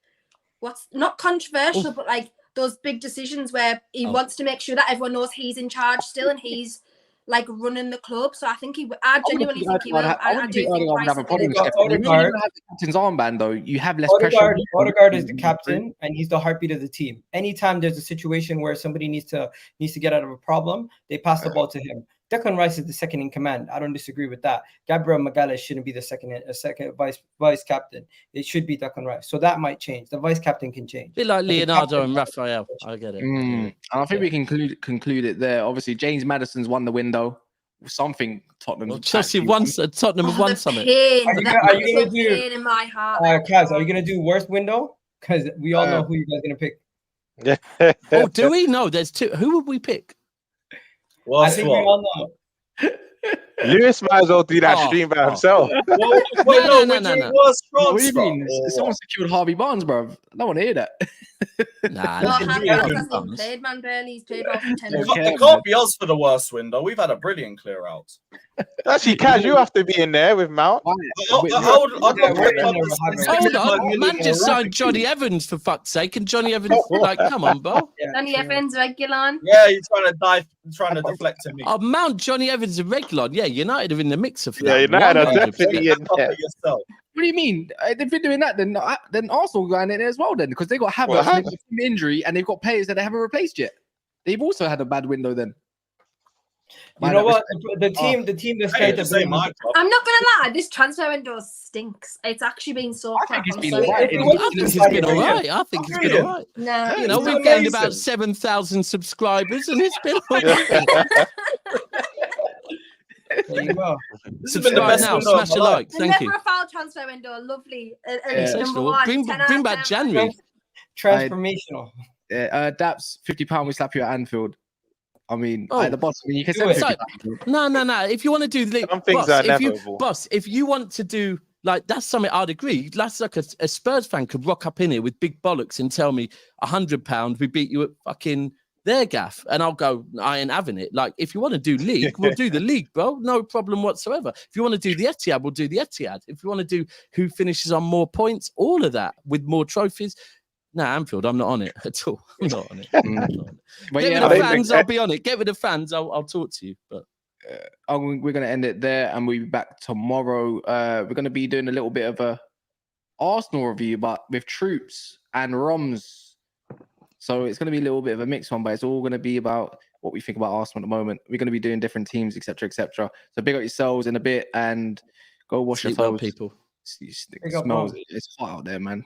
not controversial, but like those big decisions where he wants to make sure that everyone knows he's in charge still and he's like running the club. So I think I genuinely think he will. I do think Odegaard would have a problem with Odegaard- Sheffield. When you have the captain's armband, though, you have less pressure. Odegaard is the captain and he's the heartbeat of the team. Anytime there's a situation where somebody needs to get out of a problem, they pass the ball to him. Declan Rice is the second in command. I don't disagree with that. Gabriel Magalhaes shouldn't be the second vice captain. It should be Declan Rice. So that might change. The vice captain can change. a bit like Leonardo and Raphael. I get it. And I think we can conclude it there. Obviously, James Maddison's won the window. Something Tottenham. Well, Chelsea won. Tottenham have won something. Are you gonna do? Pain in my heart. Kaz, are you gonna do worst window? Because we all know who you guys are gonna pick. Oh, do we? No, there's two. Who would we pick? I think we all know. Lewis might as well do that stream by himself. No. What do you mean? Someone secured Harvey Barnes, bro. I don't want to hear that. Nah, Harvey Barnes hasn't played, man. Barely. He's played about 10 minutes. It can't be us for the worst window. We've had a brilliant clear out. Actually, Kaz, you have to be in there with Mount. Hold on, man just signed Johnny Evans for fuck's sake, and Johnny Evans, like, come on, bro. Johnny Evans, Regulon. Yeah, he's trying to deflect to me. Oh, Mount Johnny Evans and Regulon. Yeah, United are in the mixer for that. Yeah, United are 100%. definitely in there. What do you mean? If they're doing that, then Arsenal going in there as well, then, because they got Havertz, they've got some injury, and they've got players that they haven't replaced yet. They've also had a bad window then. You know what? The team that's Hey, trying to say bring. my club. I'm not gonna lie, this transfer window stinks. It's actually been so crap. it's I'm been sorry. alright. I think it's been all right. I think it's been all right. No. You know, It's we've gained amazing. about 7,000 subscribers, and it's been all right. There you go. This has been the Subscribe best now, window of smash a my life. like. Thank you. Never a foul transfer window. Lovely. Sensational. Number one. Bring 10 out bring of back 10. January. Transformational. Daps, £50 we slap you at Anfield. I mean, Oh. at the bottom, you can Do send it. £50. No. If you want to do the Some things are if inevitable. if you want to do like that's something I'd agree. That's like a Spurs fan could rock up in here with big bollocks and tell me £100 we beat you at fucking their gaff, and I'll go, I ain't having it. Like, if you want to do league, we'll do the league, bro. No problem whatsoever. If you want to do the Etihad, we'll do the Etihad. If you want to do who finishes on more points, all of that with more trophies. Nah, Anfield, I'm not on it at all. I'm not on it. But Get yeah, rid of fans, I'll be on it. Get rid of fans, I'll talk to you. But we're going to end it there, and we'll be back tomorrow. We're going to be doing a little bit of a Arsenal review, but with troops and ROMs. So it's going to be a little bit of a mixed one, but it's all going to be about what we think about Arsenal at the moment. We're going to be doing different teams, etc., etc. So big up yourselves in a bit, and go wash your sleep well, clothes. people. It smells. It's hot out there, man.